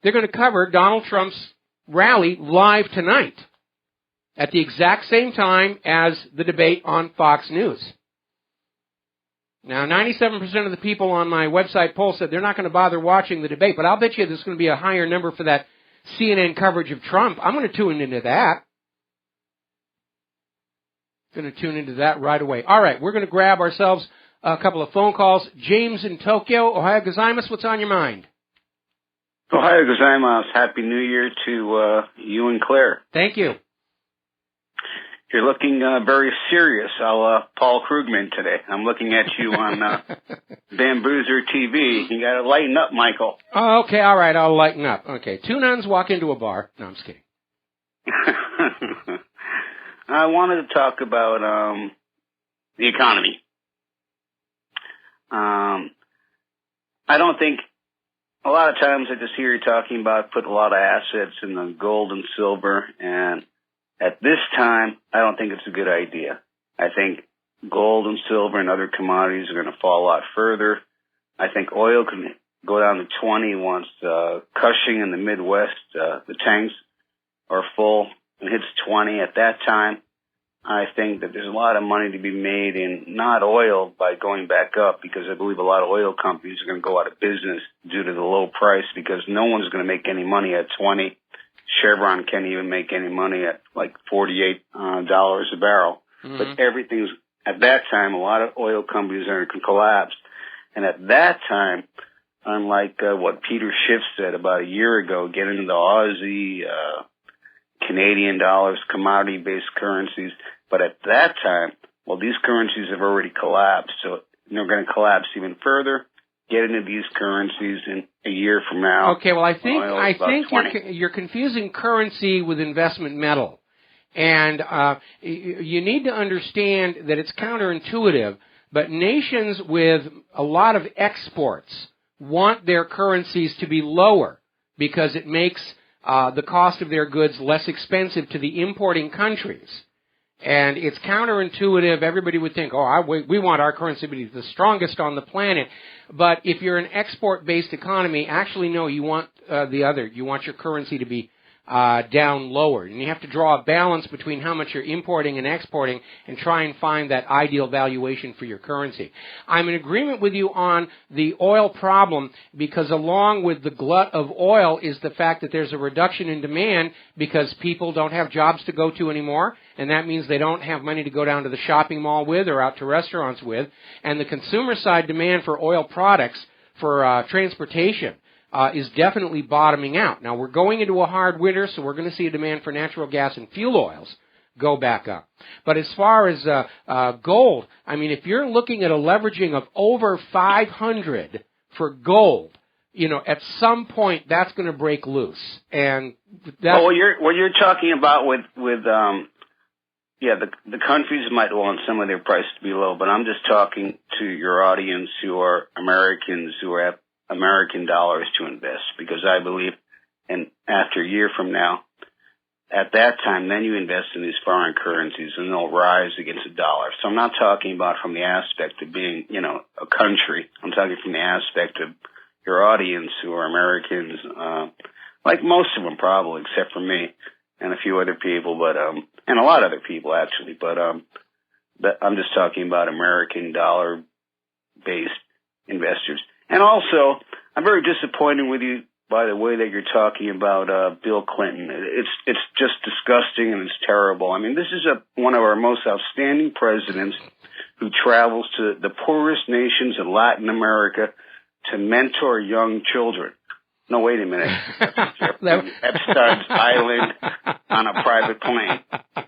they're going to cover Donald Trump's rally live tonight at the exact same time as the debate on Fox News. Now, 97% of the people on my website poll said they're not going to bother watching the debate, but I'll bet you there's going to be a higher number for that CNN coverage of Trump. I'm going to tune into that. Going to tune into that right away. All right, we're going to grab ourselves a couple of phone calls. James in Tokyo, Ohio gozaimasu, what's on your mind? Ohio gozaimasu. Happy New Year to you and Claire. Thank you. You're looking very serious, Paul Krugman today. I'm looking at you on Bamboozer TV. You got to lighten up, Michael. Oh, okay, all right, I'll lighten up. Okay, two nuns walk into a bar. No, I'm just kidding. I wanted to talk about the economy. I don't think, a lot of times I just hear you talking about putting a lot of assets in the gold and silver, and at this time, I don't think it's a good idea. I think gold and silver and other commodities are going to fall a lot further. I think oil can go down to 20 once Cushing in the Midwest, the tanks are full and hits 20 at that time. I think that there's a lot of money to be made in not oil by going back up, because I believe a lot of oil companies are going to go out of business due to the low price, because no one's going to make any money at 20. Chevron can't even make any money at like $48 a barrel. Mm-hmm. But everything's, at that time, a lot of oil companies are going to collapse. And at that time, unlike what Peter Schiff said about a year ago, get into the Aussie, Canadian dollars, commodity-based currencies. But at that time, well, these currencies have already collapsed, so they're going to collapse even further. Get into these currencies in a year from now. Okay, well, I think you're confusing currency with investment metal. And you need to understand that it's counterintuitive, but nations with a lot of exports want their currencies to be lower because it makes the cost of their goods less expensive to the importing countries. And it's counterintuitive. Everybody would think, we want our currency to be the strongest on the planet. But if you're an export-based economy, actually, no, you want the other. You want your currency to be down lower. And you have to draw a balance between how much you're importing and exporting and try and find that ideal valuation for your currency. I'm in agreement with you on the oil problem, because along with the glut of oil is the fact that there's a reduction in demand because people don't have jobs to go to anymore, and that means they don't have money to go down to the shopping mall with or out to restaurants with. And the consumer side demand for oil products for transportation is definitely bottoming out. Now, we're going into a hard winter, so we're going to see a demand for natural gas and fuel oils go back up. But as far as gold, I mean, if you're looking at a leveraging of over 500 for gold, at some point that's going to break loose. And that's what you're talking about with the countries might want some of their prices to be low, but I'm just talking to your audience who are Americans who have American dollars to invest, because I believe, and after a year from now, at that time, then you invest in these foreign currencies and they'll rise against the dollar. So I'm not talking about from the aspect of being, a country. I'm talking from the aspect of your audience who are Americans, like most of them probably, except for me and a few other people, but, and a lot of other people actually, but, I'm just talking about American dollar-based investors. And also, I'm very disappointed with you by the way that you're talking about Bill Clinton. It's just disgusting and it's terrible. I mean, this is one of our most outstanding presidents who travels to the poorest nations in Latin America to mentor young children. No, wait a minute. Epstein's Island on a private plane.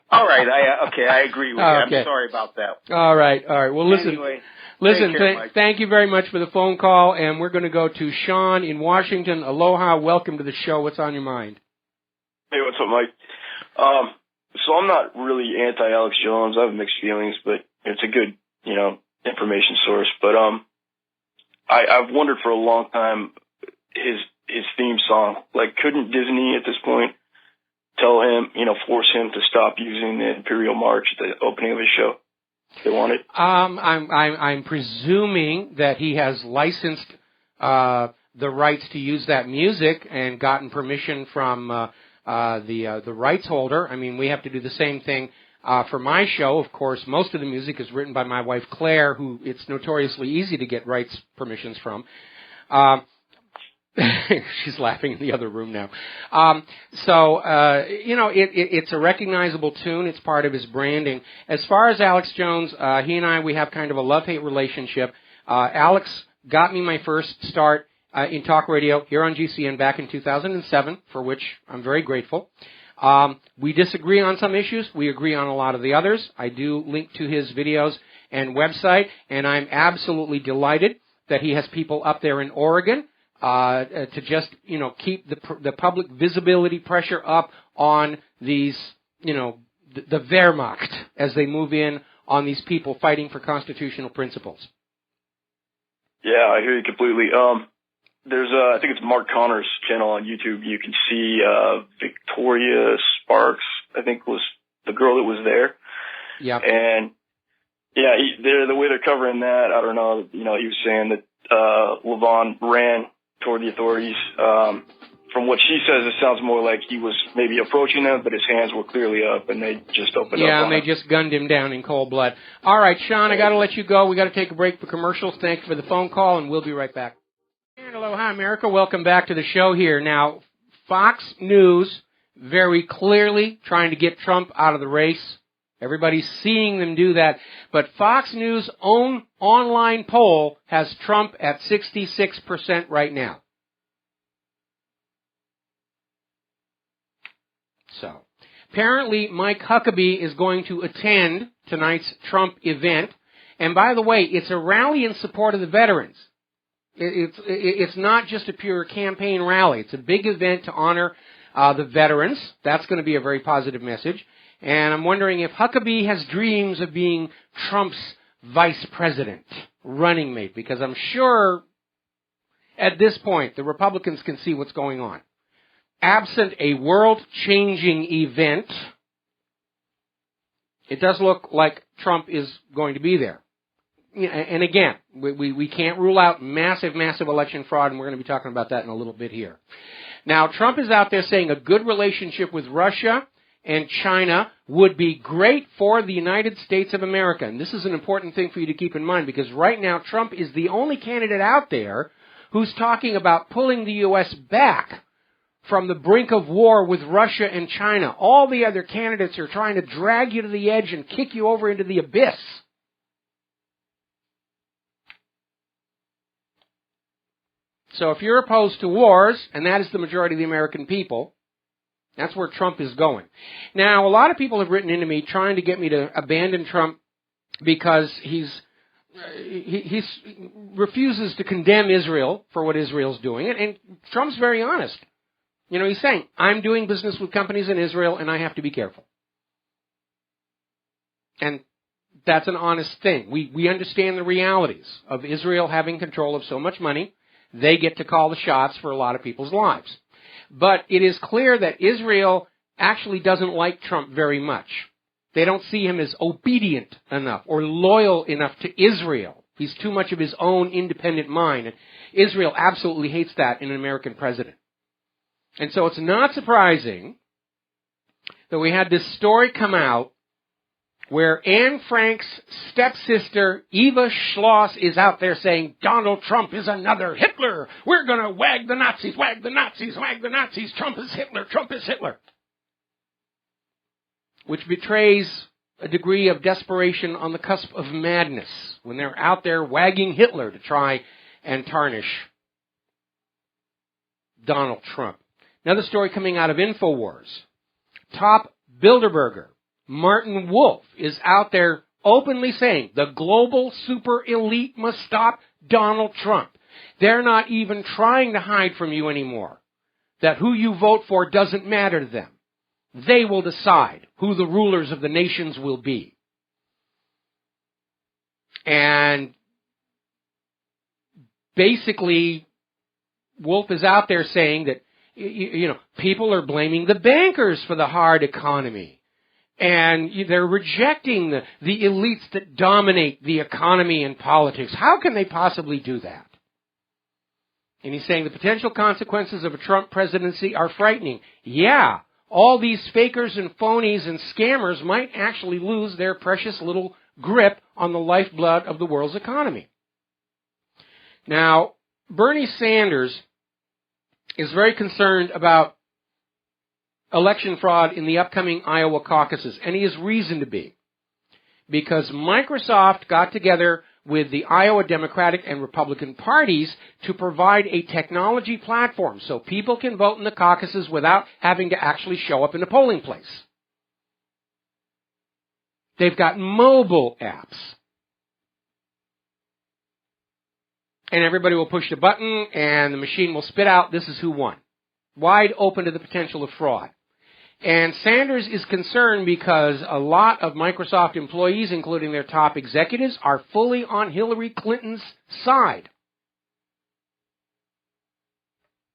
All right, I agree with you. Okay. I'm sorry about that. All right. Well, listen. Anyway. Listen, thank you very much for the phone call, and we're going to go to Sean in Washington. Aloha, welcome to the show. What's on your mind? Hey, what's up, Mike? So I'm not really anti-Alex Jones. I have mixed feelings, but it's a good, information source. But I've wondered for a long time his theme song. Like, couldn't Disney at this point tell him, force him to stop using the Imperial March at the opening of his show? They want it? I'm presuming that he has licensed the rights to use that music and gotten permission from the rights holder. I mean, we have to do the same thing for my show. Of course, most of the music is written by my wife Claire, who it's notoriously easy to get rights permissions from. She's laughing in the other room now. It's a recognizable tune. It's part of his branding. As far as Alex Jones, he and I, we have kind of a love-hate relationship. Alex got me my first start in talk radio here on GCN back in 2007, for which I'm very grateful. We disagree on some issues. We agree on a lot of the others. I do link to his videos and website, and I'm absolutely delighted that he has people up there in Oregon to just, keep the public visibility pressure up on these, the Wehrmacht as they move in on these people fighting for constitutional principles. Yeah, I hear you completely. There's I think it's Mark Connor's channel on YouTube. You can see Victoria Sparks, I think was the girl that was there. Yeah. And Yeah, the way they're covering that, I don't know. You know, he was saying that Levon ran toward the authorities. From what she says, it sounds more like he was maybe approaching them, but his hands were clearly up, and they just opened up. Yeah, on and they him. just gunned him down in cold blood. All right, Sean, I got to let you go. We got to take a break for commercials. Thanks for the phone call, and we'll be right back. And aloha, America. Welcome back to the show here. Now, Fox News very clearly trying to get Trump out of the race. Everybody's seeing them do that. But Fox News' own online poll has Trump at 66% right now. So, apparently Mike Huckabee is going to attend tonight's Trump event. And by the way, it's a rally in support of the veterans. It's not just a pure campaign rally. It's a big event to honor the veterans. That's going to be a very positive message. And I'm wondering if Huckabee has dreams of being Trump's vice president, running mate, because I'm sure at this point the Republicans can see what's going on. Absent a world-changing event, it does look like Trump is going to be there. And again, we can't rule out massive election fraud, and we're going to be talking about that in a little bit here. Now, Trump is out there saying a good relationship with Russia and China would be great for the United States of America. And this is an important thing for you to keep in mind, because right now Trump is the only candidate out there who's talking about pulling the U.S. back from the brink of war with Russia and China. All the other candidates are trying to drag you to the edge and kick you over into the abyss. So if you're opposed to wars, and that is the majority of the American people, that's where Trump is going. Now, a lot of people have written into me trying to get me to abandon Trump because he refuses to condemn Israel for what Israel's doing. And Trump's very honest. You know, he's saying, I'm doing business with companies in Israel, and I have to be careful. And that's an honest thing. We understand the realities of Israel having control of so much money. They get to call the shots for a lot of people's lives. But it is clear that Israel actually doesn't like Trump very much. They don't see him as obedient enough or loyal enough to Israel. He's too much of his own independent mind. And Israel absolutely hates that in an American president. And so it's not surprising that we had this story come out where Anne Frank's stepsister, Eva Schloss, is out there saying, Donald Trump is another Hitler. We're going to wag the Nazis, wag the Nazis, wag the Nazis. Trump is Hitler, Trump is Hitler. Which betrays a degree of desperation on the cusp of madness when they're out there wagging Hitler to try and tarnish Donald Trump. Another story coming out of INFOWARS. Top Bilderberger Martin Wolf is out there openly saying the global super elite must stop Donald Trump. They're not even trying to hide from you anymore. That who you vote for doesn't matter to them. They will decide who the rulers of the nations will be. And basically, Wolf is out there saying that, people are blaming the bankers for the hard economy. And they're rejecting the elites that dominate the economy and politics. How can they possibly do that? And he's saying the potential consequences of a Trump presidency are frightening. Yeah, all these fakers and phonies and scammers might actually lose their precious little grip on the lifeblood of the world's economy. Now, Bernie Sanders is very concerned about election fraud in the upcoming Iowa caucuses, and he has reason to be, because Microsoft got together with the Iowa Democratic and Republican parties to provide a technology platform so people can vote in the caucuses without having to actually show up in a polling place. They've got mobile apps. And everybody will push the button, and the machine will spit out, this is who won. Wide open to the potential of fraud. And Sanders is concerned because a lot of Microsoft employees, including their top executives, are fully on Hillary Clinton's side.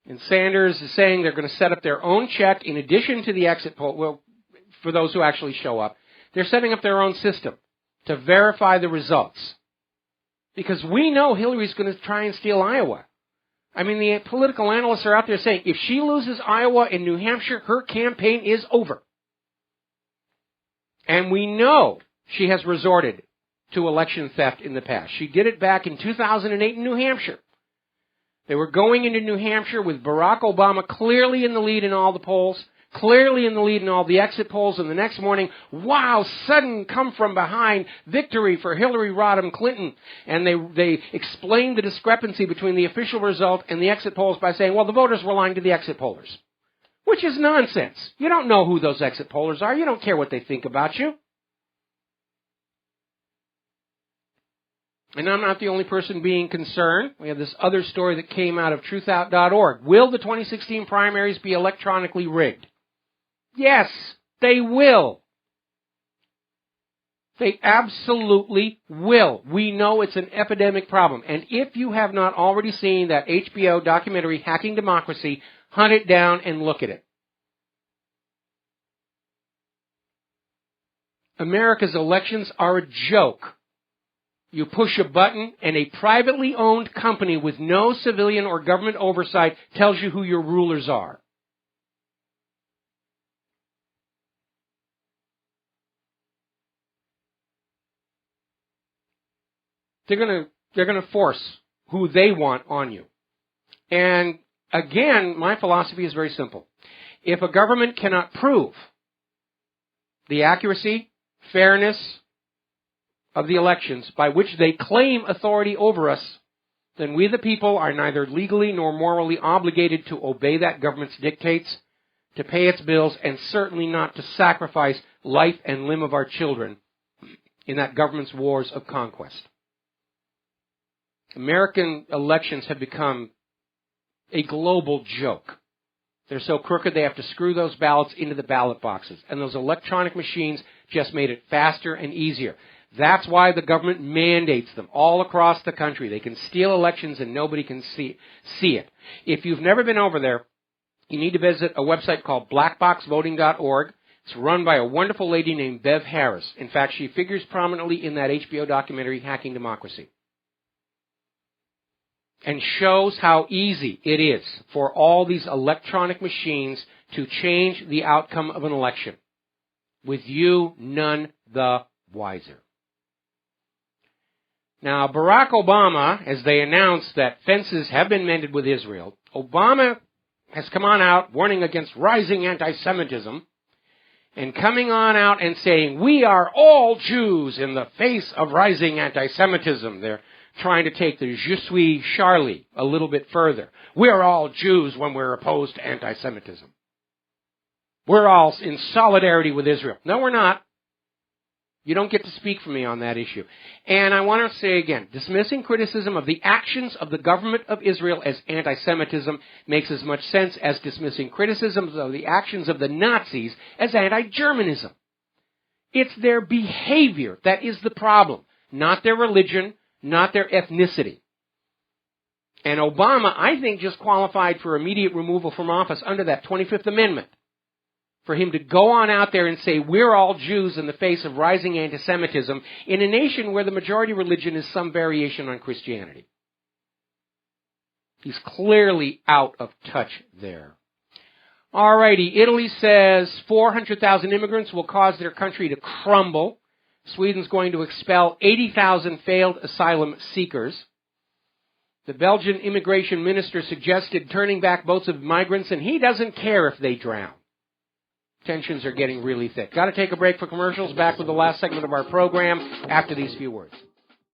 And Sanders is saying they're going to set up their own check in addition to the exit poll. Well, for those who actually show up, they're setting up their own system. to verify the results. Because we know Hillary's going to try and steal Iowa. I mean, the political analysts are out there saying if she loses Iowa and New Hampshire, her campaign is over. And we know she has resorted to election theft in the past. She did it back in 2008 in New Hampshire. They were going into New Hampshire with Barack Obama clearly in the lead in all the polls, clearly in the lead in all the exit polls, and the next morning, wow, sudden come-from-behind victory for Hillary Rodham Clinton. And they explained the discrepancy between the official result and the exit polls by saying, well, the voters were lying to the exit pollers. Which is nonsense. You don't know who those exit pollers are. You don't care what they think about you. And I'm not the only person being concerned. We have this other story that came out of truthout.org. Will the 2016 primaries be electronically rigged? Yes, they will. They absolutely will. We know it's an epidemic problem. And if you have not already seen that HBO documentary, Hacking Democracy, hunt it down and look at it. America's elections are a joke. You push a button and a privately owned company with no civilian or government oversight tells you who your rulers are. They're going to force who they want on you. And again, my philosophy is very simple. If a government cannot prove the accuracy, fairness of the elections by which they claim authority over us, then we the people are neither legally nor morally obligated to obey that government's dictates, to pay its bills, and certainly not to sacrifice life and limb of our children in that government's wars of conquest. American elections have become a global joke. They're so crooked they have to screw those ballots into the ballot boxes. And those electronic machines just made it faster and easier. That's why the government mandates them all across the country. They can steal elections and nobody can see it. If you've never been over there, you need to visit a website called blackboxvoting.org. It's run by a wonderful lady named Bev Harris. In fact, she figures prominently in that HBO documentary, Hacking Democracy. And shows how easy it is for all these electronic machines to change the outcome of an election, with you none the wiser. Now, Barack Obama, as they announced that fences have been mended with Israel, Obama has come on out warning against rising anti-Semitism and coming on out and saying, we are all Jews in the face of rising anti-Semitism. They're trying to take the Je suis Charlie a little bit further. We're all Jews when we're opposed to anti-Semitism. We're all in solidarity with Israel. No, we're not. You don't get to speak for me on that issue. And I want to say again, dismissing criticism of the actions of the government of Israel as anti-Semitism makes as much sense as dismissing criticisms of the actions of the Nazis as anti-Germanism. It's their behavior that is the problem, not their religion, not their ethnicity. And Obama, I think, just qualified for immediate removal from office under that 25th Amendment. For him to go on out there and say, we're all Jews in the face of rising anti-Semitism in a nation where the majority religion is some variation on Christianity. He's clearly out of touch there. Alrighty, Italy says 400,000 immigrants will cause their country to crumble. Sweden's going to expel 80,000 failed asylum seekers. The Belgian immigration minister suggested turning back boats of migrants, and he doesn't care if they drown. Tensions are getting really thick. Got to take a break for commercials. Back with the last segment of our program after these few words.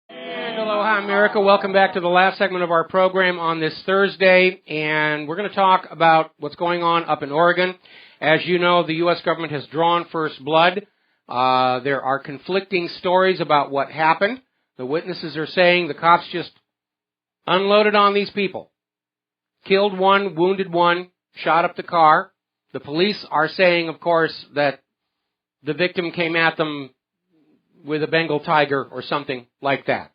And aloha, America. Welcome back to the last segment of our program on this Thursday. And we're going to talk about what's going on up in Oregon. As you know, the U.S. government has drawn first blood. There are conflicting stories about what happened. The witnesses are saying the cops just unloaded on these people. Killed one, wounded one, shot up the car. The police are saying, of course, that the victim came at them with a Bengal tiger or something like that.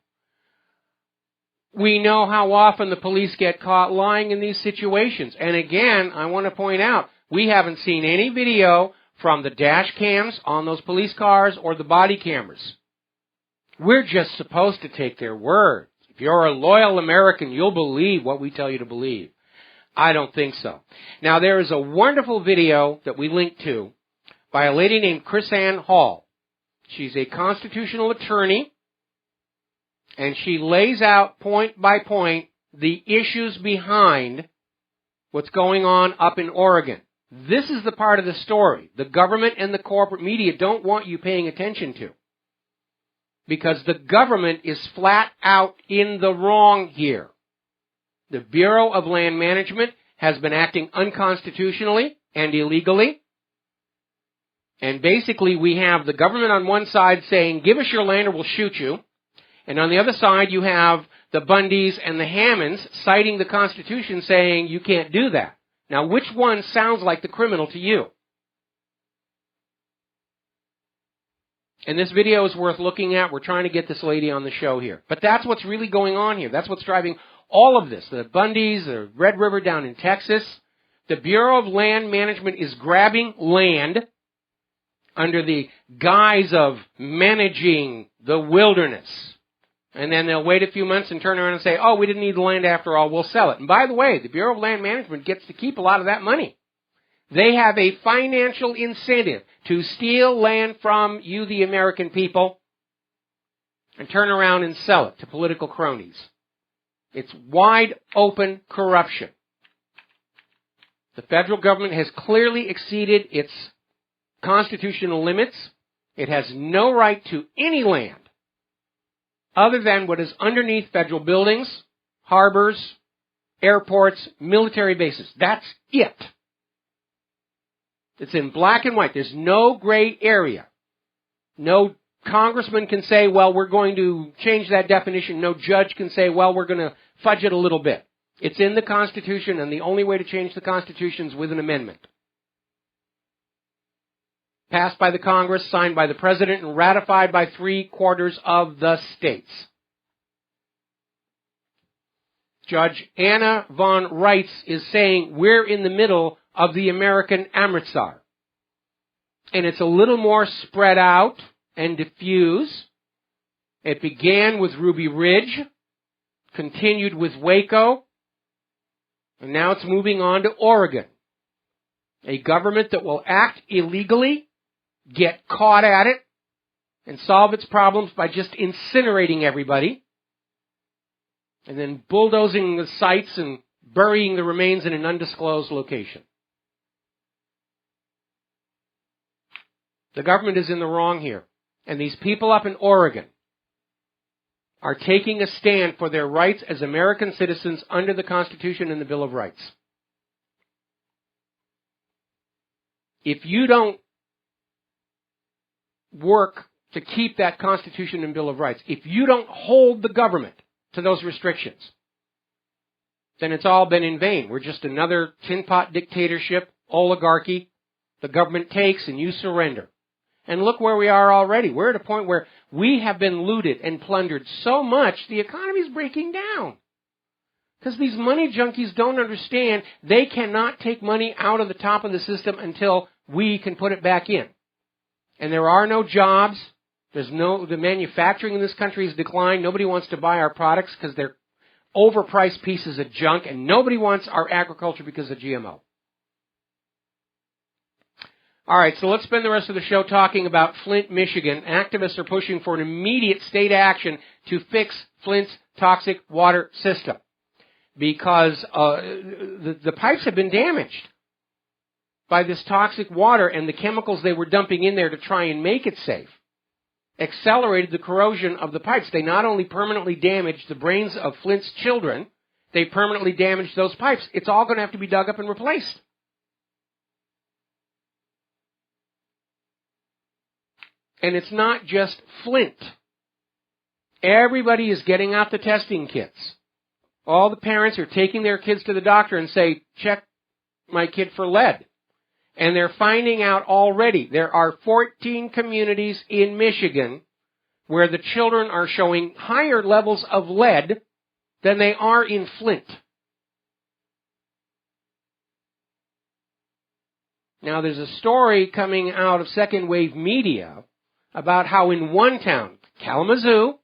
We know how often the police get caught lying in these situations. And again, I want to point out, we haven't seen any video from the dash cams on those police cars or the body cameras. We're just supposed to take their word. If you're a loyal American, you'll believe what we tell you to believe. I don't think so. Now, there is a wonderful video that we linked to by a lady named Chris Ann Hall. She's a constitutional attorney, and she lays out point by point the issues behind what's going on up in Oregon. This is the part of the story the government and the corporate media don't want you paying attention to, because the government is flat out in the wrong here. The Bureau of Land Management has been acting unconstitutionally and illegally. And basically we have the government on one side saying, give us your land or we'll shoot you. And on the other side you have the Bundys and the Hammonds citing the Constitution saying you can't do that. Now which one sounds like the criminal to you? And this video is worth looking at. We're trying to get this lady on the show here. But that's what's really going on here. That's what's driving all of this. The Bundys, the Red River down in Texas. The Bureau of Land Management is grabbing land under the guise of managing the wilderness. And then they'll wait a few months and turn around and say, oh, we didn't need the land after all, we'll sell it. And by the way, the Bureau of Land Management gets to keep a lot of that money. They have a financial incentive to steal land from you, the American people, and turn around and sell it to political cronies. It's wide open corruption. The federal government has clearly exceeded its constitutional limits. It has no right to any land other than what is underneath federal buildings, harbors, airports, military bases. That's it. It's in black and white. There's no gray area. No congressman can say, well, we're going to change that definition. No judge can say, well, we're going to fudge it a little bit. It's in the Constitution, and the only way to change the Constitution is with an amendment. Passed by the Congress, signed by the President, and ratified by 3/4 of the states. Judge Anna von Reitz is saying we're in the middle of the American Amritsar. And it's a little more spread out and diffuse. It began with Ruby Ridge, continued with Waco, and now it's moving on to Oregon. A government that will act illegally, get caught at it, and solve its problems by just incinerating everybody, and then bulldozing the sites and burying the remains in an undisclosed location. The government is in the wrong here. And these people up in Oregon are taking a stand for their rights as American citizens under the Constitution and the Bill of Rights. If you don't work to keep that Constitution and Bill of Rights, if you don't hold the government to those restrictions, then it's all been in vain. We're just another tin pot dictatorship, oligarchy. The government takes and you surrender. And look where we are already. We're at a point where we have been looted and plundered so much, the economy is breaking down. Because these money junkies don't understand they cannot take money out of the top of the system until we can put it back in. And there are no jobs. The manufacturing in this country has declined. Nobody wants to buy our products because they're overpriced pieces of junk, and nobody wants our agriculture because of GMO. All right, so let's spend the rest of the show talking about Flint, Michigan. Activists are pushing for an immediate state action to fix Flint's toxic water system because the pipes have been damaged by this toxic water, and the chemicals they were dumping in there to try and make it safe accelerated the corrosion of the pipes. They not only permanently damaged the brains of Flint's children, they permanently damaged those pipes. It's all going to have to be dug up and replaced. And it's not just Flint. Everybody is getting out the testing kits. All the parents are taking their kids to the doctor and say, check my kid for lead. And they're finding out already there are 14 communities in Michigan where the children are showing higher levels of lead than they are in Flint. Now, there's a story coming out of second wave media about how in one town, Kalamazoo,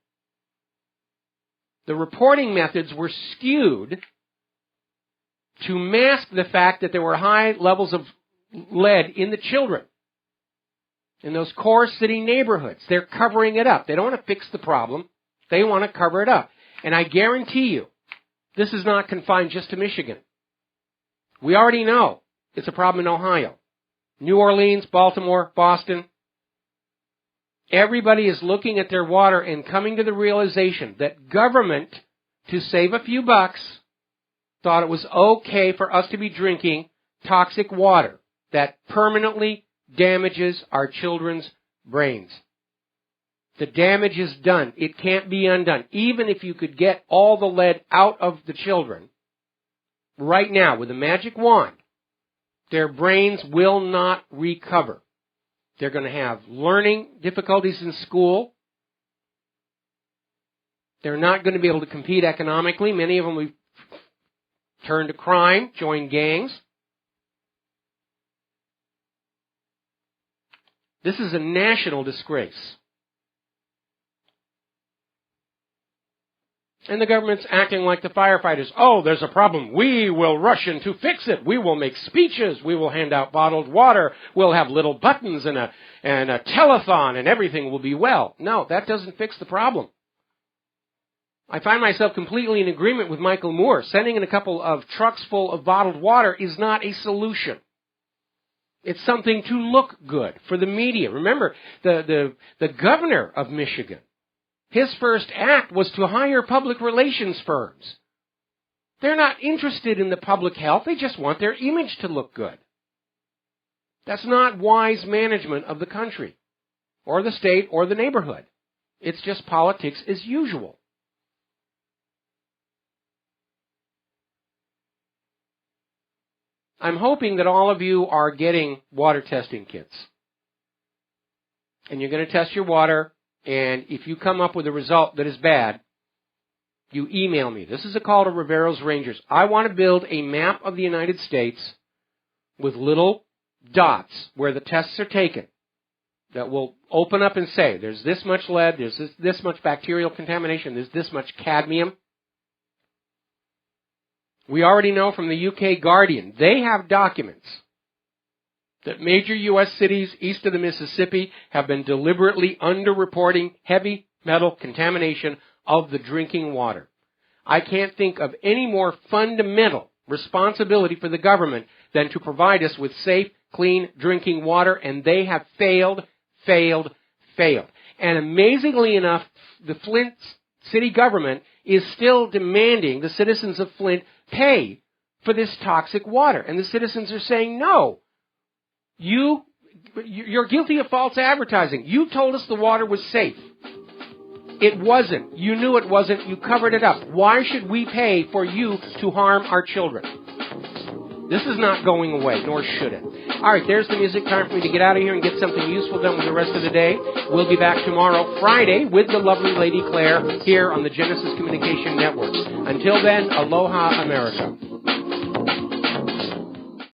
the reporting methods were skewed to mask the fact that there were high levels of lead in the children in those core city neighborhoods. They're covering it up. They don't want to fix the problem. They want to cover it up. And I guarantee you, this is not confined just to Michigan. We already know it's a problem in Ohio. New Orleans, Baltimore, Boston. Everybody is looking at their water and coming to the realization that government, to save a few bucks, thought it was okay for us to be drinking toxic water that permanently damages our children's brains. The damage is done. It can't be undone. Even if you could get all the lead out of the children right now with a magic wand, their brains will not recover. They're going to have learning difficulties in school. They're not going to be able to compete economically. Many of them will turn to crime, join gangs. This is a national disgrace. And the government's acting like the firefighters. Oh, there's a problem. We will rush in to fix it. We will make speeches. We will hand out bottled water. We'll have little buttons and a telethon, and everything will be well. No, that doesn't fix the problem. I find myself completely in agreement with Michael Moore. Sending in a couple of trucks full of bottled water is not a solution. It's something to look good for the media. Remember, the governor of Michigan, his first act was to hire public relations firms. They're not interested in the public health. They just want their image to look good. That's not wise management of the country or the state or the neighborhood. It's just politics as usual. I'm hoping that all of you are getting water testing kits. And you're going to test your water, and if you come up with a result that is bad, you email me. This is a call to Rivero's Rangers. I want to build a map of the United States with little dots where the tests are taken that will open up and say, there's this much lead, there's this much bacterial contamination, there's this much cadmium. We already know from the UK Guardian, they have documents that major U.S. cities east of the Mississippi have been deliberately underreporting heavy metal contamination of the drinking water. I can't think of any more fundamental responsibility for the government than to provide us with safe, clean drinking water, and they have failed. And amazingly enough, the Flint city government is still demanding the citizens of Flint pay for this toxic water. And the citizens are saying, no, you're guilty of false advertising. You told us the water was safe. It wasn't. You knew it wasn't. You covered it up. Why should we pay for you to harm our children? This is not going away, nor should it. All right, there's the music. Time for me to get out of here and get something useful done with the rest of the day. We'll be back tomorrow, Friday, with the lovely Lady Claire here on the Genesis Communication Network. Until then, aloha, America.